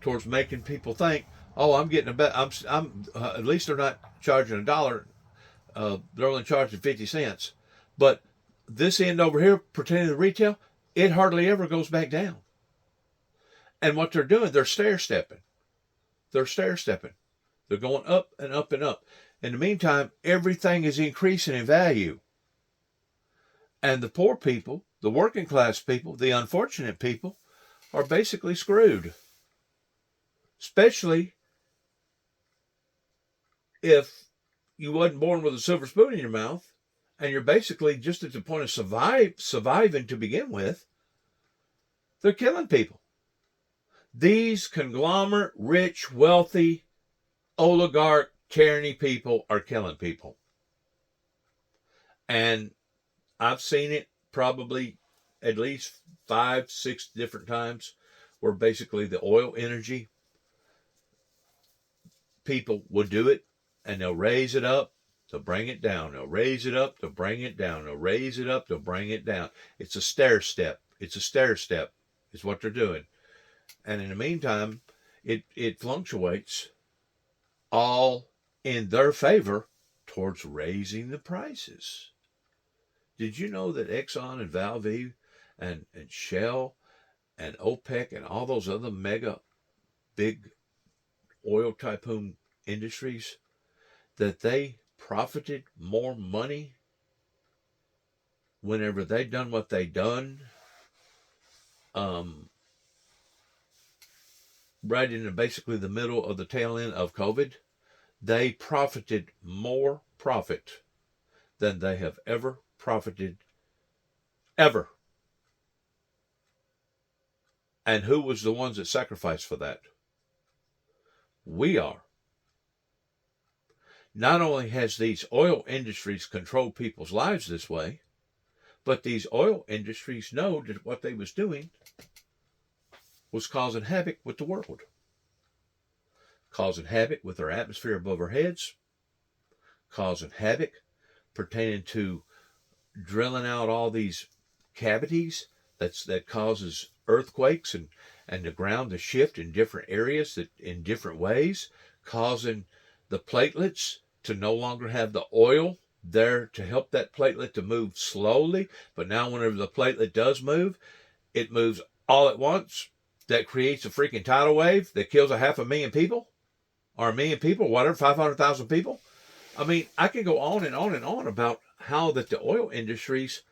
towards making people think, oh, I'm getting at least they're not charging $1. They're only charging 50 cents. But this end over here, pertaining to retail, it hardly ever goes back down. And what they're doing, they're stair-stepping. They're going up and up and up. In the meantime, everything is increasing in value. And the poor people, the working class people, the unfortunate people, are basically screwed. Especially if you wasn't born with a silver spoon in your mouth and you're basically just at the point of surviving to begin with. They're killing people. These conglomerate, rich, wealthy, oligarch, tyranny people are killing people. And I've seen it probably at least 5-6 different times where basically the oil energy people will do it and they'll raise it up, they'll bring it down. They'll raise it up, they'll bring it down. They'll raise it up, they'll bring it down. It's a stair step. It's a stair step is what they're doing. And in the meantime, it fluctuates all in their favor towards raising the prices. Did you know that Exxon and Valve and Shell and OPEC and all those other mega big oil tycoon industries, that they profited more money whenever they done what they done, right in basically the middle of the tail end of COVID, they profited more profit than they have ever profited ever. And who was the ones that sacrificed for that? We are. Not only has these oil industries controlled people's lives this way, but these oil industries know that what they was doing was causing havoc with the world, causing havoc with our atmosphere above our heads, causing havoc pertaining to drilling out all these cavities that causes earthquakes and the ground to shift in different areas that in different ways, causing the platelets to no longer have the oil there to help that platelet to move slowly. But now whenever the platelet does move, it moves all at once. That creates a freaking tidal wave that kills 500,000 people, or 1,000,000 people, whatever, 500,000 people. I mean, I can go on and on and on about how that the oil industries,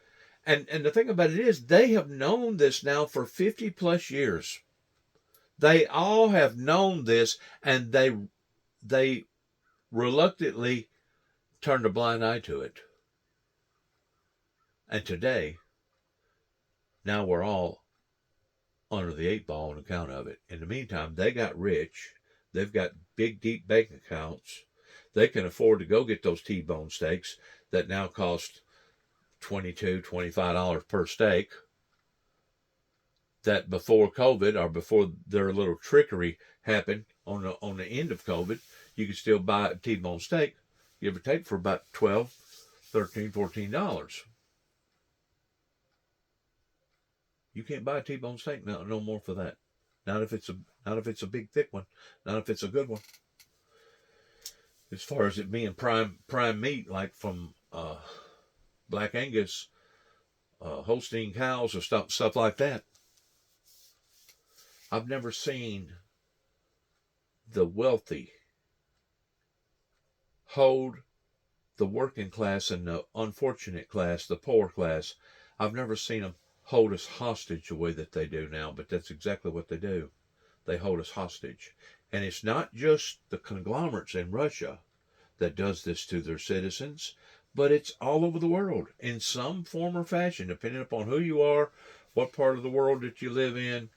and the thing about it is, they have known this now for 50 plus years. They all have known this, and they reluctantly turned a blind eye to it. And today, now we're all under the 8 ball on account of it. In the meantime, they got rich. They've got big, deep bank accounts. They can afford to go get those T-bone steaks that now cost $22, $25 per steak. That before COVID, or before their little trickery happened on the end of COVID, you could still buy a T-bone steak, give or take, for about $12, $13, $14. You can't buy a T-bone steak no more for that. Not if it's a big thick one. Not if it's a good one. As far as it being prime meat, like from Black Angus, Holstein cows, or stuff like that. I've never seen the wealthy hold the working class and the unfortunate class, the poor class. I've never seen them hold us hostage the way that they do now, but that's exactly what they do. They hold us hostage. And it's not just the conglomerates in Russia that does this to their citizens, but it's all over the world in some form or fashion, depending upon who you are, what part of the world that you live in,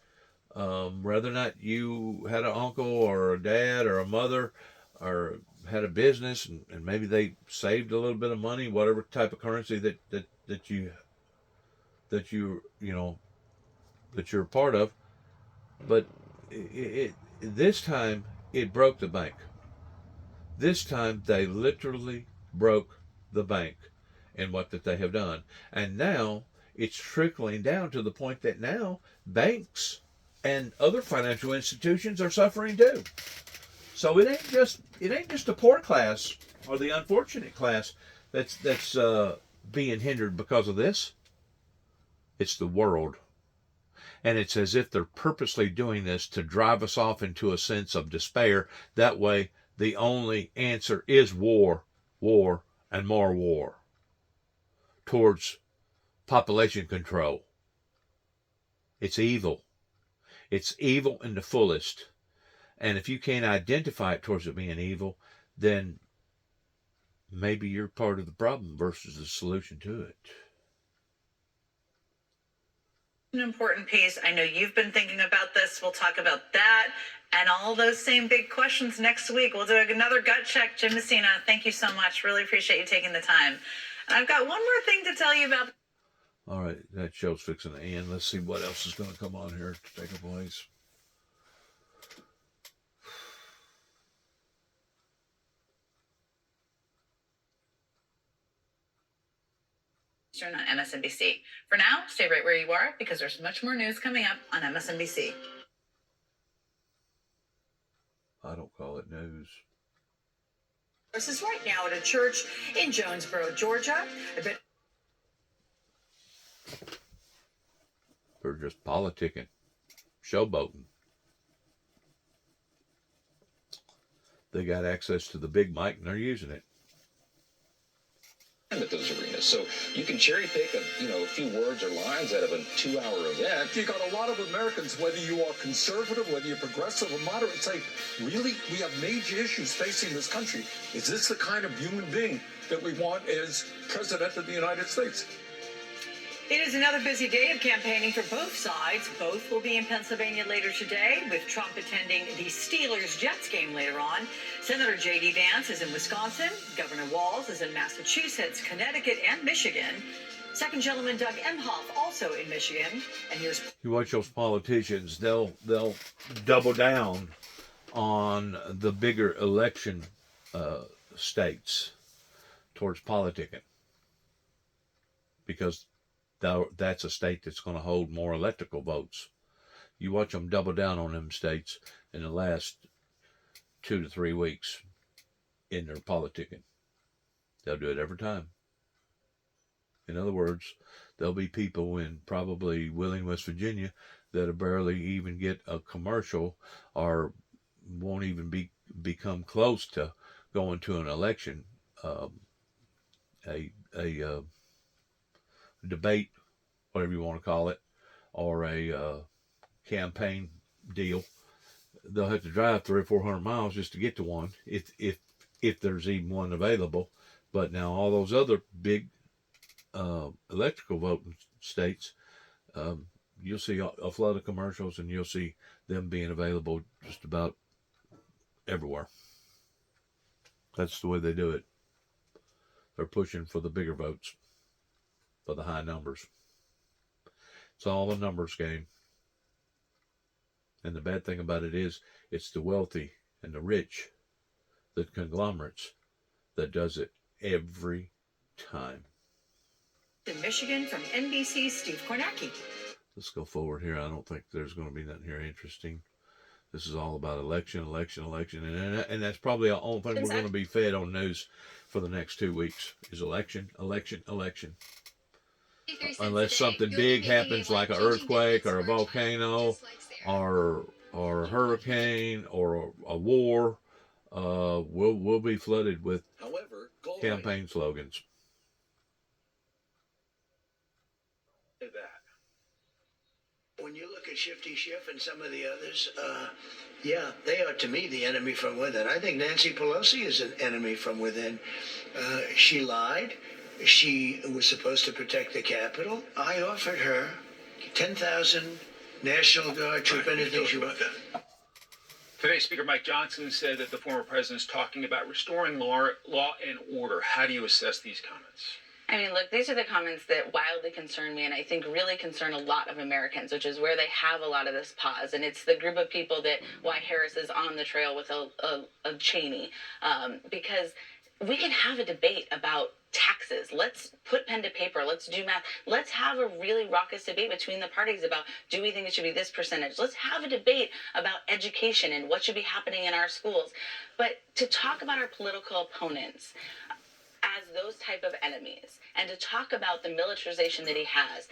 whether or not you had an uncle or a dad or a mother or had a business and maybe they saved a little bit of money, whatever type of currency that you're a part of. But this time it broke the bank. This time they literally broke the bank in what that they have done. And now it's trickling down to the point that now banks and other financial institutions are suffering too. So it ain't just the poor class or the unfortunate class that's being hindered because of this. It's the world. And it's as if they're purposely doing this to drive us off into a sense of despair. That way, the only answer is war, war, and more war towards population control. It's evil. It's evil in the fullest. And if you can't identify it towards it being evil, then maybe you're part of the problem versus the solution to it. An important piece. I know you've been thinking about this. We'll talk about that and all those same big questions next week. We'll do another gut check. Jim Messina, thank you so much. Really appreciate you taking the time. And I've got one more thing to tell you about. All right, that show's fixing to end. Let's see what else is going to come on here to take place. On MSNBC. For now, stay right where you are because there's much more news coming up on MSNBC. I don't call it news. This is right now at a church in Jonesboro, Georgia. They're just politicking. showboating. They got access to the big mic and they're using it. At those arenas, so you can cherry pick a few words or lines out of a 2-hour event. You got a lot of Americans, whether you are conservative, whether you're progressive or moderate, say, really, we have major issues facing this country. Is this the kind of human being that we want as president of the United States? It is another busy day of campaigning for both sides. Both will be in Pennsylvania later today, with Trump attending the Steelers-Jets game later on. Senator J.D. Vance is in Wisconsin. Governor Walz is in Massachusetts, Connecticut, and Michigan. Second gentleman Doug Emhoff also in Michigan. And here's... You watch those politicians, they'll double down on the bigger election states towards politicking. Because that's a state that's going to hold more electoral votes. You watch them double down on them states in the last 2 to 3 weeks in their politicking. They'll do it every time. In other words, there'll be people in probably Wheeling, West Virginia, that'll barely even get a commercial or won't even become close to going to an election, a debate, whatever you want to call it, or a campaign deal. They'll have to drive 300 or 400 miles just to get to one, if there's even one available. But now all those other big electoral voting states, you'll see a flood of commercials, and you'll see them being available just about everywhere. That's the way they do it. They're pushing for the bigger votes, for the high numbers. It's all a numbers game. And the bad thing about it is, it's the wealthy and the rich, the conglomerates, that does it every time. In Michigan, from NBC's Steve Kornacki. Let's go forward here. I don't think there's going to be nothing here interesting. This is all about election. And that's probably the only thing we're going to be fed on news for the next 2 weeks is election. Unless something big happens, like an earthquake or a volcano or a hurricane or a war, we'll be flooded with campaign slogans. When you look at Shifty Schiff and some of the others, yeah, they are, to me, the enemy from within. I think Nancy Pelosi is an enemy from within. She lied. She was supposed to protect the Capitol. I offered her 10,000 National Guard troop, anything she wanted. Today, Speaker Mike Johnson said that the former president is talking about restoring law and order. How do you assess these comments? I mean, look, these are the comments that wildly concern me, and I think really concern a lot of Americans, which is where they have a lot of this pause. And it's the group of people that why Harris is on the trail with a Cheney, because we can have a debate about taxes. Let's put pen to paper. Let's do math. Let's have a really raucous debate between the parties about, do we think it should be this percentage? Let's have a debate about education and what should be happening in our schools. But to talk about our political opponents as those type of enemies, and to talk about the militarization that he has,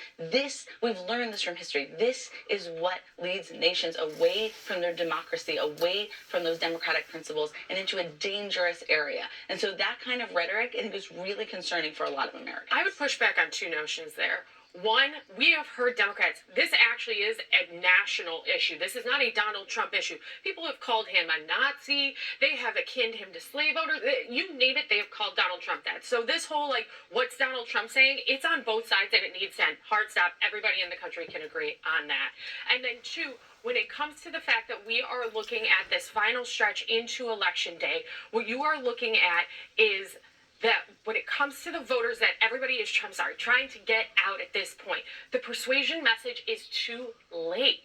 we've learned this from history. This is what leads nations away from their democracy, away from those democratic principles, and into a dangerous area. And so that kind of rhetoric, I think, is really concerning for a lot of Americans. I would push back on two notions there. One, we have heard Democrats, this actually is a national issue. This is not a Donald Trump issue. People have called him a Nazi. They have akined him to slave owners. You name it, they have called Donald Trump that. So this whole, what's Donald Trump saying? It's on both sides, and it needs to end. Hard stop. Everybody in the country can agree on that. And then two, when it comes to the fact that we are looking at this final stretch into Election Day, what you are looking at is that when it comes to the voters that everybody is trying to get out at this point, the persuasion message is too late.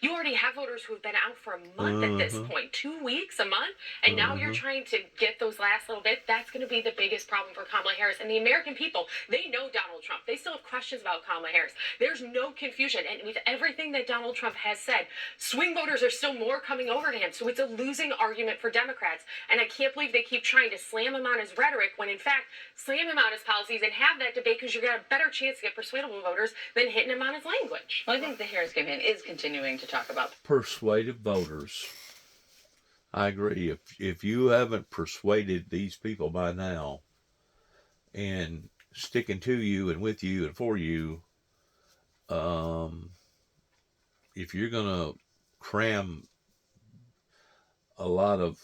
You already have voters who have been out for a month at this point, 2 weeks, a month, and now you're trying to get those last little bit. That's going to be the biggest problem for Kamala Harris. And the American people, they know Donald Trump. They still have questions about Kamala Harris. There's no confusion. And with everything that Donald Trump has said, swing voters are still more coming over to him. So it's a losing argument for Democrats. And I can't believe they keep trying to slam him on his rhetoric when, in fact, slam him on his policies and have that debate because you're going to have a better chance to get persuadable voters than hitting him on his language. Well, I think the Harris campaign is continuing to talk about Persuaded voters. I agree. If you haven't persuaded these people by now and sticking to you and with you and for you, if you're going to cram a lot of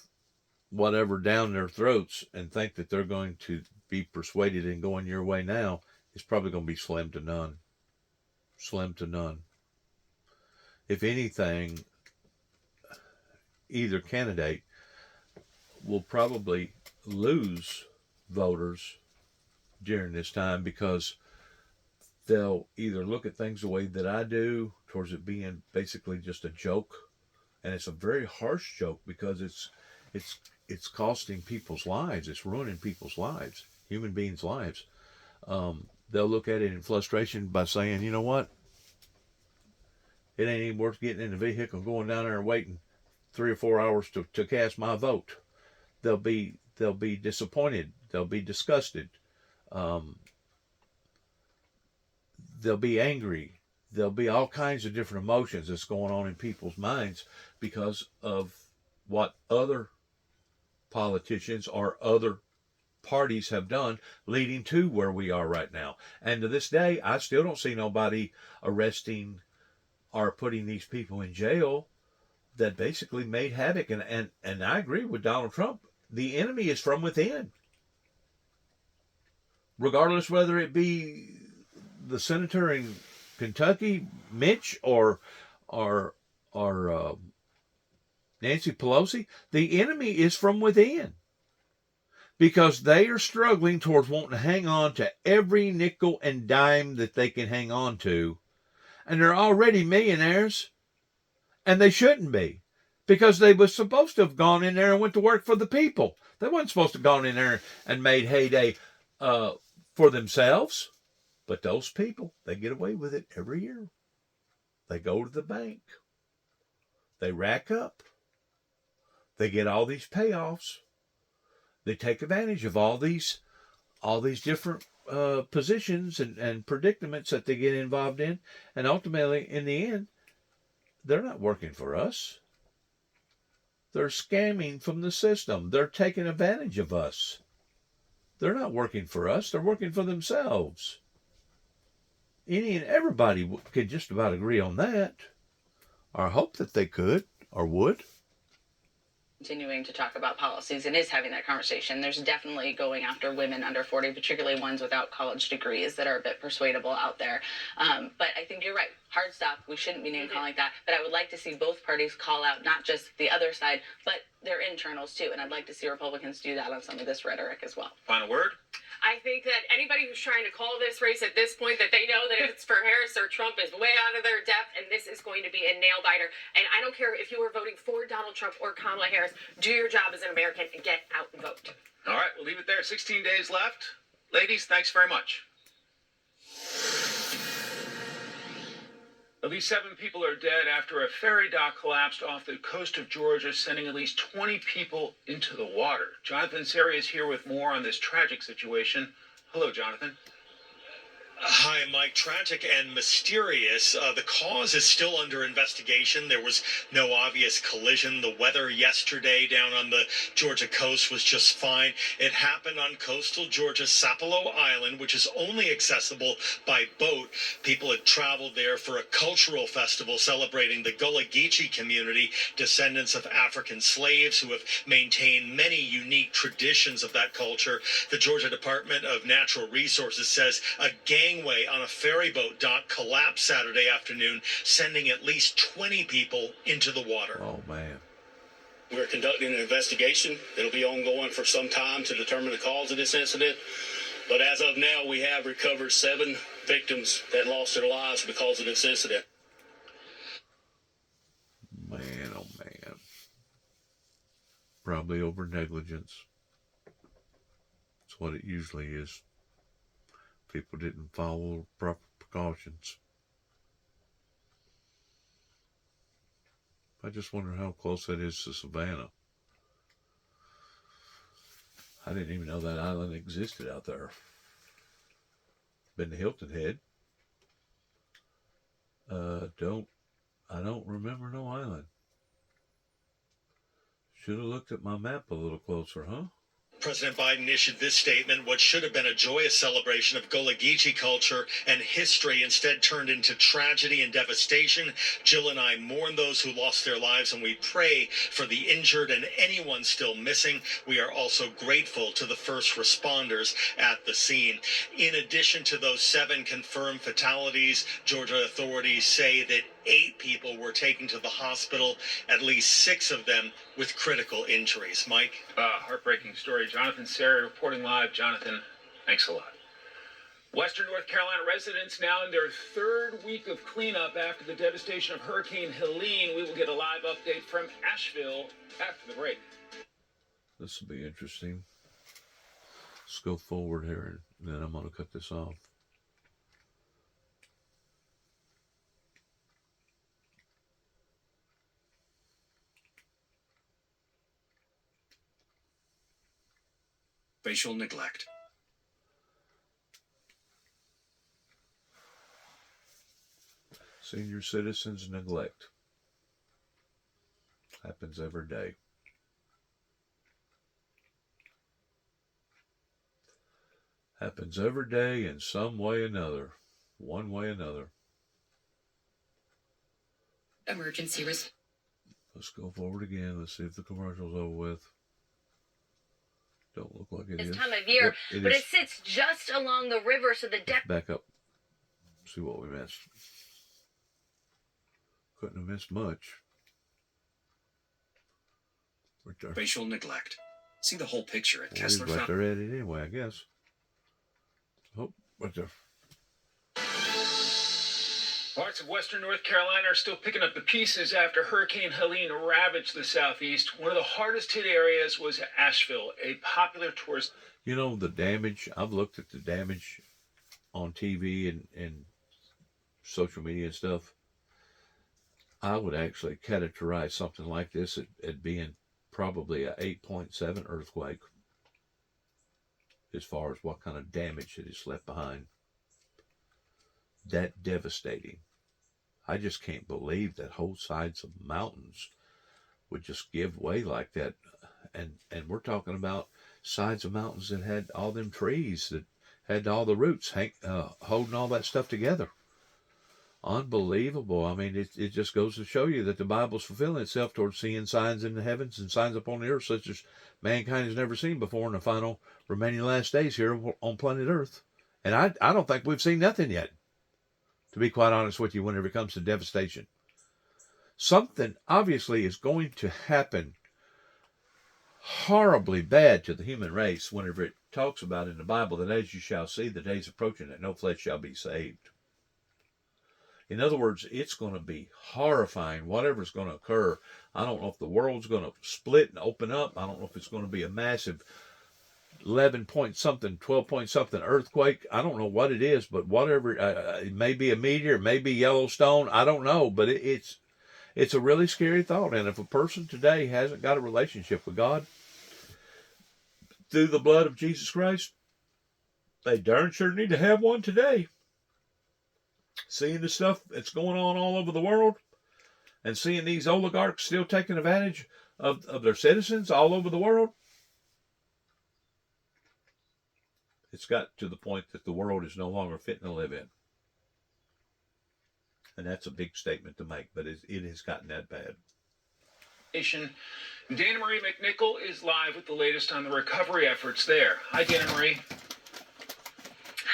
whatever down their throats and think that they're going to be persuaded and going your way now, it's probably going to be slim to none. Slim to none. If anything, either candidate will probably lose voters during this time because they'll either look at things the way that I do, towards it being basically just a joke, and it's a very harsh joke because it's costing people's lives, it's ruining people's lives, human beings' lives. They'll look at it in frustration by saying, you know what, it ain't even worth getting in the vehicle, going down there and waiting 3 or 4 hours to cast my vote. They'll be disappointed. They'll be disgusted. They'll be angry. There'll be all kinds of different emotions that's going on in people's minds because of what other politicians or other parties have done, leading to where we are right now. And to this day, I still don't see nobody arresting or putting these people in jail that basically made havoc. And I agree with Donald Trump. The enemy is from within. Regardless whether it be the senator in Kentucky, Mitch, or Nancy Pelosi, the enemy is from within. Because they are struggling towards wanting to hang on to every nickel and dime that they can hang on to. And they're already millionaires. And they shouldn't be. Because they were supposed to have gone in there and went to work for the people. They weren't supposed to have gone in there and made heyday for themselves. But those people, they get away with it every year. They go to the bank. They rack up. They get all these payoffs. They take advantage of all these different positions and predicaments that they get involved in. And ultimately, in the end, they're not working for us. They're scamming from the system. They're taking advantage of us. They're not working for us. They're working for themselves. Any and everybody could just about agree on that, or hope that they could or would. Continuing to talk about policies and is having that conversation. There's definitely going after women under 40, particularly ones without college degrees that are a bit persuadable out there. But I think you're right. Hard stop. We shouldn't be name calling that. But I would like to see both parties call out not just the other side, but their internals too. And I'd like to see Republicans do that on some of this rhetoric as well. Final word? I think that anybody who's trying to call this race at this point, that they know that if it's for Harris or Trump, is way out of their depth, and this is going to be a nail biter. And I don't care if you were voting for Donald Trump or Kamala Harris. Do your job as an American and get out and vote. All right, we'll leave it there. 16 days left. Ladies, thanks very much. At least 7 people are dead after a ferry dock collapsed off the coast of Georgia, sending at least 20 people into the water. Jonathan Seri is here with more on this tragic situation. Hello, Jonathan. Hi, Mike. Tragic and mysterious. The cause is still under investigation. There was no obvious collision. The weather yesterday down on the Georgia coast was just fine. It happened on coastal Georgia's Sapelo Island, which is only accessible by boat. People had traveled there for a cultural festival celebrating the Gullah Geechee community, descendants of African slaves who have maintained many unique traditions of that culture. The Georgia Department of Natural Resources says a gangway on a ferry boat dock collapsed Saturday afternoon, sending at least 20 people into the water. Oh, man. We're conducting an investigation. It'll be ongoing for some time to determine the cause of this incident. But as of now, we have recovered 7 victims that lost their lives because of this incident. Man, oh, man. Probably over negligence. That's what it usually is. People didn't follow proper precautions. I just wonder how close that is to Savannah. I didn't even know that island existed out there. Been to Hilton Head. I don't remember no island. Should have looked at my map a little closer, huh? President Biden issued this statement. What should have been a joyous celebration of Gullah Geechee culture and history instead turned into tragedy and devastation. Jill and I mourn those who lost their lives, and we pray for the injured and anyone still missing. We are also grateful to the first responders at the scene. In addition to those 7 confirmed fatalities, Georgia authorities say that 8 people were taken to the hospital, at least 6 of them with critical injuries. Mike? Heartbreaking story. Jonathan Serry reporting live. Jonathan, thanks a lot. Western North Carolina residents now in their 3rd week of cleanup after the devastation of Hurricane Helene. We will get a live update from Asheville after the break. This will be interesting. Let's go forward here, and then I'm going to cut this off. Facial neglect. Senior citizens neglect. Happens every day. Happens every day in some way or another. One way or another. Emergency response. Let's go forward again. Let's see if the commercial's over with. Don't look like it is. This time of year, Yep, but is. it sits just along the river, so the deck. Back up. See what we missed. Couldn't have missed much. Right there. Facial neglect. See the whole picture at Well, he's Kessler right there at it anyway, I guess. Oh, right there. Parts of western North Carolina are still picking up the pieces after Hurricane Helene ravaged the southeast. One of the hardest hit areas was Asheville, a popular tourist. You know, the damage, I've looked at the damage on TV and social media and stuff. I would actually categorize something like this at being probably a 8.7 earthquake as far as what kind of damage it is left behind. That devastating. I just can't believe that whole sides of mountains would just give way like that. And we're talking about sides of mountains that had all them trees, that had all the roots holding all that stuff together. Unbelievable. I mean, it just goes to show you that the Bible's fulfilling itself towards seeing signs in the heavens and signs upon the earth such as mankind has never seen before in the final remaining last days here on planet Earth. And I don't think we've seen nothing yet, to be quite honest with you, whenever it comes to devastation. Something obviously is going to happen horribly bad to the human race whenever it talks about in the Bible that as you shall see, the days approaching that no flesh shall be saved. In other words, it's going to be horrifying, whatever's going to occur. I don't know if the world's going to split and open up. I don't know if it's going to be a massive 11 point something, 12 point something earthquake. I don't know what it is, but whatever, it may be a meteor, it may be Yellowstone. I don't know, but it's a really scary thought. And if a person today hasn't got a relationship with God through the blood of Jesus Christ, they darn sure need to have one today. Seeing the stuff that's going on all over the world and seeing these oligarchs still taking advantage of their citizens all over the world, it's got to the point that the world is no longer fit to live in. And that's a big statement to make, but it has gotten that bad. Dana Marie McNichol is live with the latest on the recovery efforts there. Hi, Dana Marie.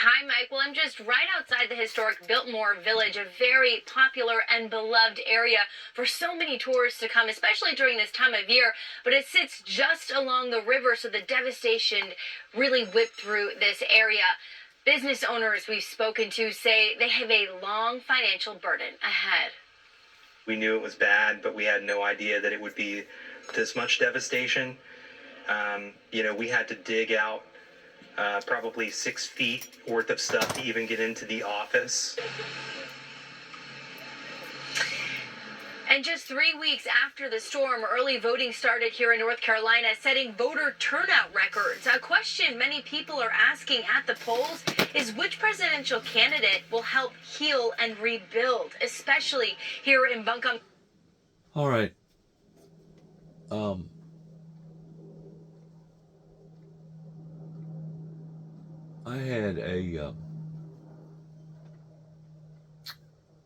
Hi, Mike. Well, I'm just right outside the historic Biltmore Village, a very popular and beloved area for so many tourists to come, especially during this time of year. But it sits just along the river, so the devastation really whipped through this area. Business owners we've spoken to say they have a long financial burden ahead. We knew it was bad, but we had no idea that it would be this much devastation. We had to dig out probably 6 feet worth of stuff to even get into the office. And just 3 weeks after the storm, early voting started here in North Carolina, setting voter turnout records. A question many people are asking at the polls is which presidential candidate will help heal and rebuild, especially here in Buncombe. All right. I had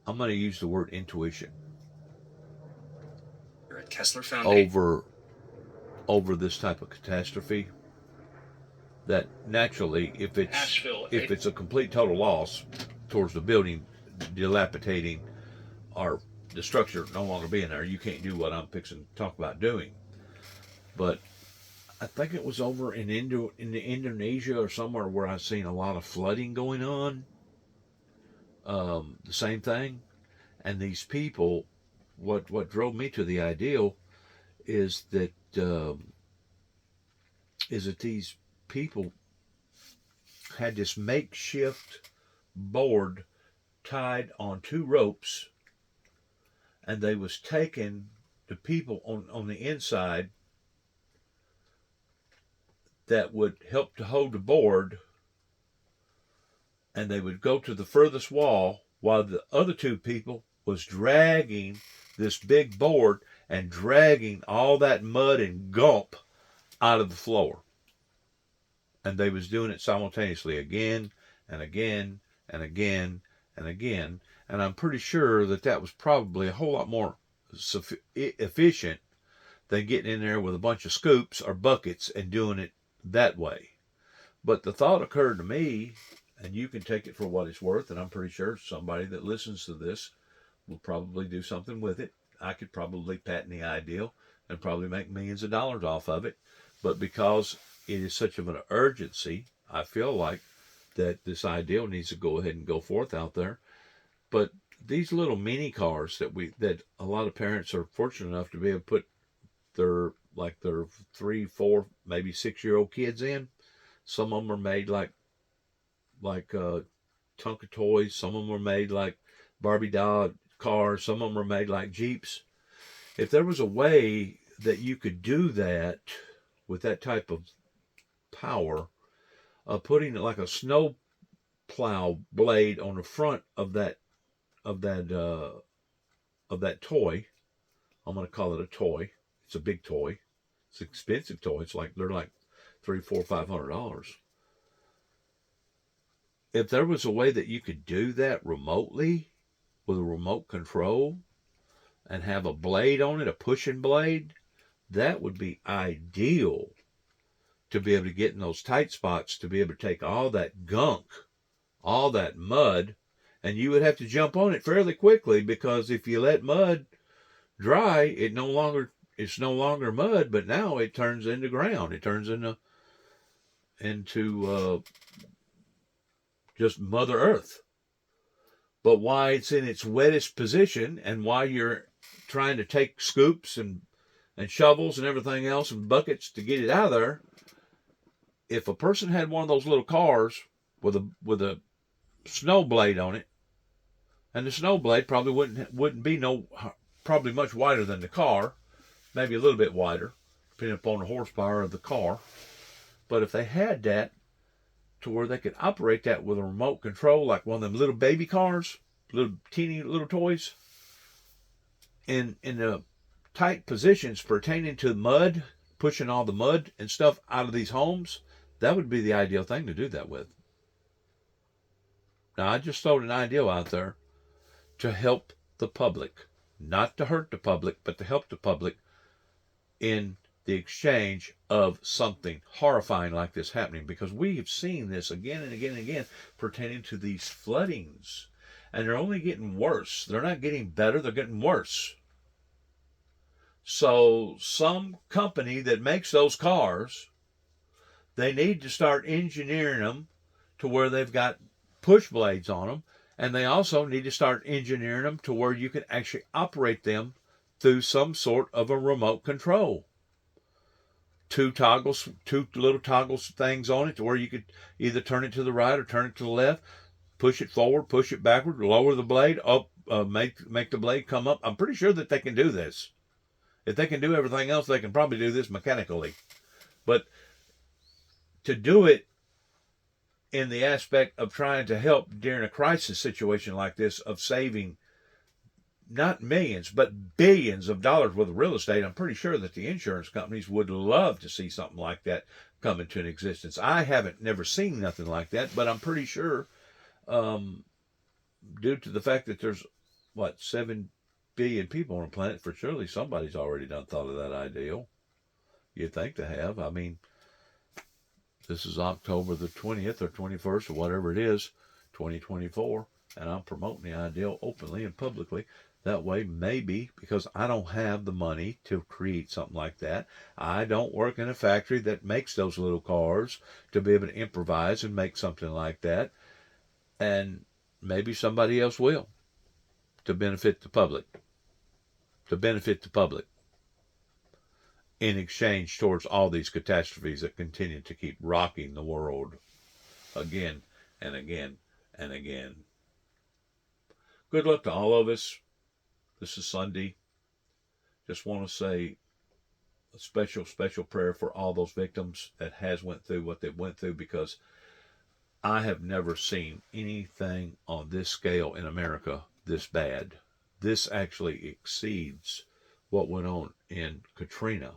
I'm going to use the word intuition. You're at Kessler Foundation. Over this type of catastrophe, that naturally, if it's a complete total loss towards the building dilapidating or the structure no longer being there, you can't do what I'm fixing to talk about doing. But I think it was over in Indonesia or somewhere where I've seen a lot of flooding going on. The same thing. And these people, what drove me to the ideal is that these people had this makeshift board tied on 2 ropes, and they was taking the people on the inside that would help to hold the board, and they would go to the furthest wall while the other 2 people was dragging this big board and dragging all that mud and gump out of the floor. And they was doing it simultaneously again and again and again and again. And I'm pretty sure that was probably a whole lot more efficient than getting in there with a bunch of scoops or buckets and doing it that way. But the thought occurred to me, and you can take it for what it's worth, and I'm pretty sure somebody that listens to this will probably do something with it. I could probably patent the ideal and probably make millions of dollars off of it. But because it is such of an urgency, I feel like that this ideal needs to go ahead and go forth out there. But these little mini cars that a lot of parents are fortunate enough to be able to put their 3, 4, maybe 6-year-old kids in. Some of them are made like Tonka toys. Some of them are made like Barbie doll cars. Some of them are made like Jeeps. If there was a way that you could do that with that type of power, putting like a snow plow blade on the front of that toy, I'm going to call it a toy. It's a big toy. It's an expensive toy. They're like $300, $400, $500. If there was a way that you could do that remotely with a remote control and have a blade on it, a pushing blade, that would be ideal to be able to get in those tight spots, to be able to take all that gunk, all that mud, and you would have to jump on it fairly quickly, because if you let mud dry, it's no longer mud, but now it turns into ground. It turns into just Mother Earth. But why it's in its wettest position, and why you're trying to take scoops and shovels and everything else and buckets to get it out of there, if a person had one of those little cars with a snow blade on it, and the snow blade probably wouldn't be probably much wider than the car, maybe a little bit wider, depending upon the horsepower of the car. But if they had that to where they could operate that with a remote control, like one of them little baby cars, little teeny little toys, in the tight positions pertaining to mud, pushing all the mud and stuff out of these homes, that would be the ideal thing to do that with. Now, I just throwed an ideal out there to help the public, not to hurt the public, but to help the public in the exchange of something horrifying like this happening, because we have seen this again and again and again pertaining to these floodings, and they're only getting worse. They're not getting better, they're getting worse. So some company that makes those cars, they need to start engineering them to where they've got push blades on them, and they also need to start engineering them to where you can actually operate them through some sort of a remote control. Two little toggles things on it to where you could either turn it to the right or turn it to the left, push it forward, push it backward, lower the blade, up make the blade come up. I'm pretty sure that they can do this. If they can do everything else, they can probably do this mechanically. But to do it in the aspect of trying to help during a crisis situation like this, of saving not millions, but billions of dollars worth of real estate, I'm pretty sure that the insurance companies would love to see something like that come into existence. I haven't never seen nothing like that, but I'm pretty sure, due to the fact that there's, 7 billion people on the planet, for surely somebody's already done thought of that ideal. You'd think to have. I mean, this is October the 20th or 21st or whatever it is, 2024, and I'm promoting the ideal openly and publicly. That way, maybe, because I don't have the money to create something like that. I don't work in a factory that makes those little cars to be able to improvise and make something like that. And maybe somebody else will, to benefit the public. To benefit the public. In exchange towards all these catastrophes that continue to keep rocking the world again and again and again. Good luck to all of us. This is Sunday. Just want to say a special, special prayer for all those victims that has went through what they went through, because I have never seen anything on this scale in America this bad. This actually exceeds what went on in Katrina,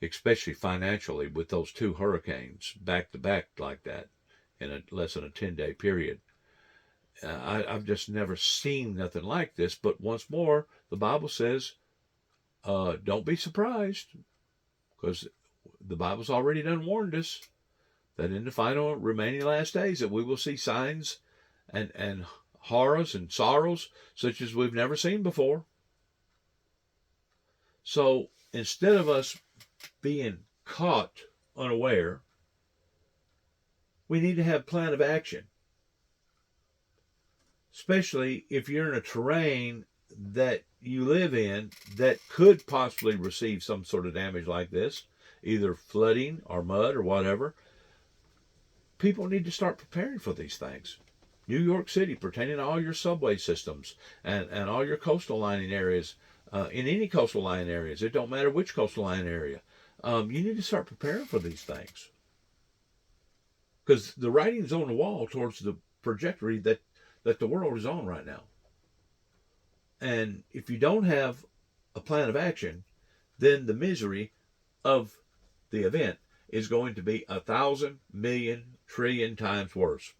especially financially, with those 2 hurricanes back to back like that in less than a 10-day period. I've just never seen nothing like this. But once more, the Bible says, don't be surprised, because the Bible's already done warned us that in the final remaining last days that we will see signs and horrors and sorrows such as we've never seen before. So instead of us being caught unaware, we need to have a plan of action. Especially if you're in a terrain that you live in that could possibly receive some sort of damage like this, either flooding or mud or whatever. People need to start preparing for these things. New York City, pertaining to all your subway systems and all your coastal lining areas, in any coastal line areas, it don't matter which coastal line area, you need to start preparing for these things. Because the writing's on the wall towards the trajectory that the world is on right now. And if you don't have a plan of action, then the misery of the event is going to be 1,000 million trillion times worse.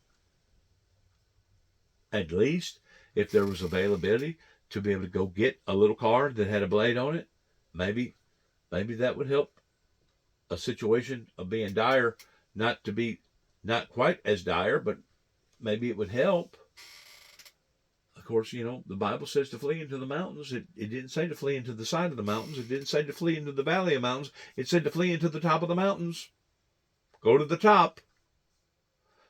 At least if there was availability to be able to go get a little car that had a blade on it, maybe that would help a situation of being dire not to be not quite as dire, but maybe it would help. Of course, the Bible says to flee into the mountains. It didn't say to flee into the side of the mountains. It didn't say to flee into the valley of mountains. It said to flee into the top of the mountains. Go to the top.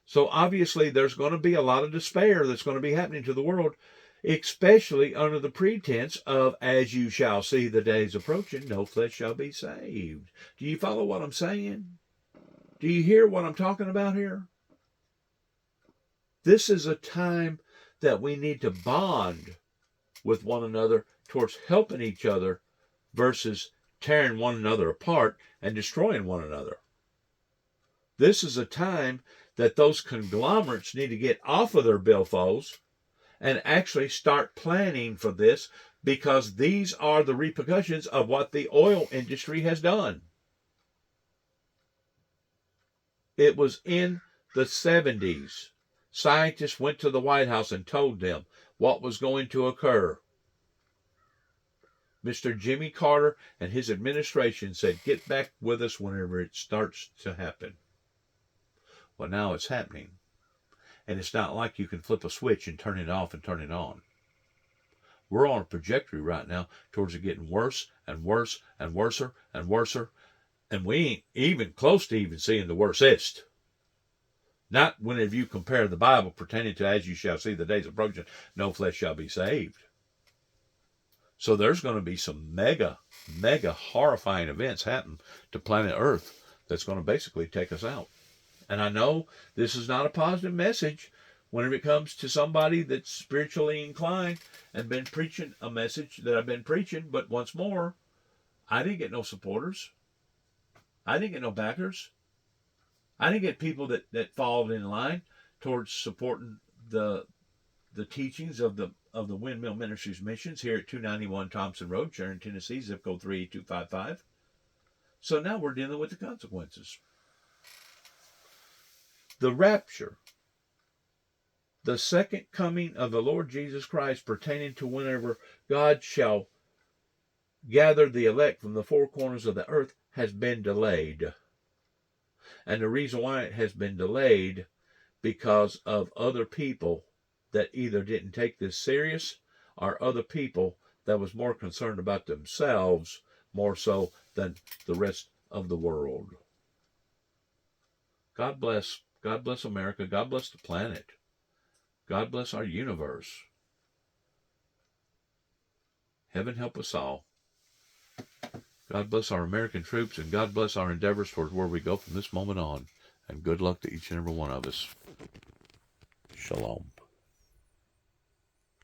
So obviously there's going to be a lot of despair that's going to be happening to the world, especially under the pretense of, as you shall see the days approaching, no flesh shall be saved. Do you follow what I'm saying? Do you hear what I'm talking about here? This is a time that we need to bond with one another towards helping each other versus tearing one another apart and destroying one another. This is a time that those conglomerates need to get off of their billfolds and actually start planning for this, because these are the repercussions of what the oil industry has done. It was in the 70s. Scientists went to the White House and told them what was going to occur. Mr. Jimmy Carter and his administration said, get back with us whenever it starts to happen. Well, now it's happening. And it's not like you can flip a switch and turn it off and turn it on. We're on a trajectory right now towards it getting worse and worse and worser and worser. And we ain't even close to even seeing the worstest. Not whenever you compare the Bible pertaining to, as you shall see the days approaching, no flesh shall be saved. So there's going to be some mega horrifying events happen to planet Earth that's going to basically take us out. And I know this is not a positive message, whenever it comes to somebody that's spiritually inclined and been preaching a message that I've been preaching, but once more, I didn't get no supporters. I didn't get no backers. I didn't get people that followed in line towards supporting the teachings of the Windmill Ministries missions here at 291 Thompson Road, Sharon, Tennessee, zip code 38255. So now we're dealing with the consequences. The rapture, the second coming of the Lord Jesus Christ, pertaining to whenever God shall gather the elect from the four corners of the earth, has been delayed. And the reason why it has been delayed, because of other people that either didn't take this serious, or other people that was more concerned about themselves more so than the rest of the world. God bless America. God bless the planet. God bless our universe. Heaven help us all. God bless our American troops, and God bless our endeavors towards where we go from this moment on. And good luck to each and every one of us. Shalom.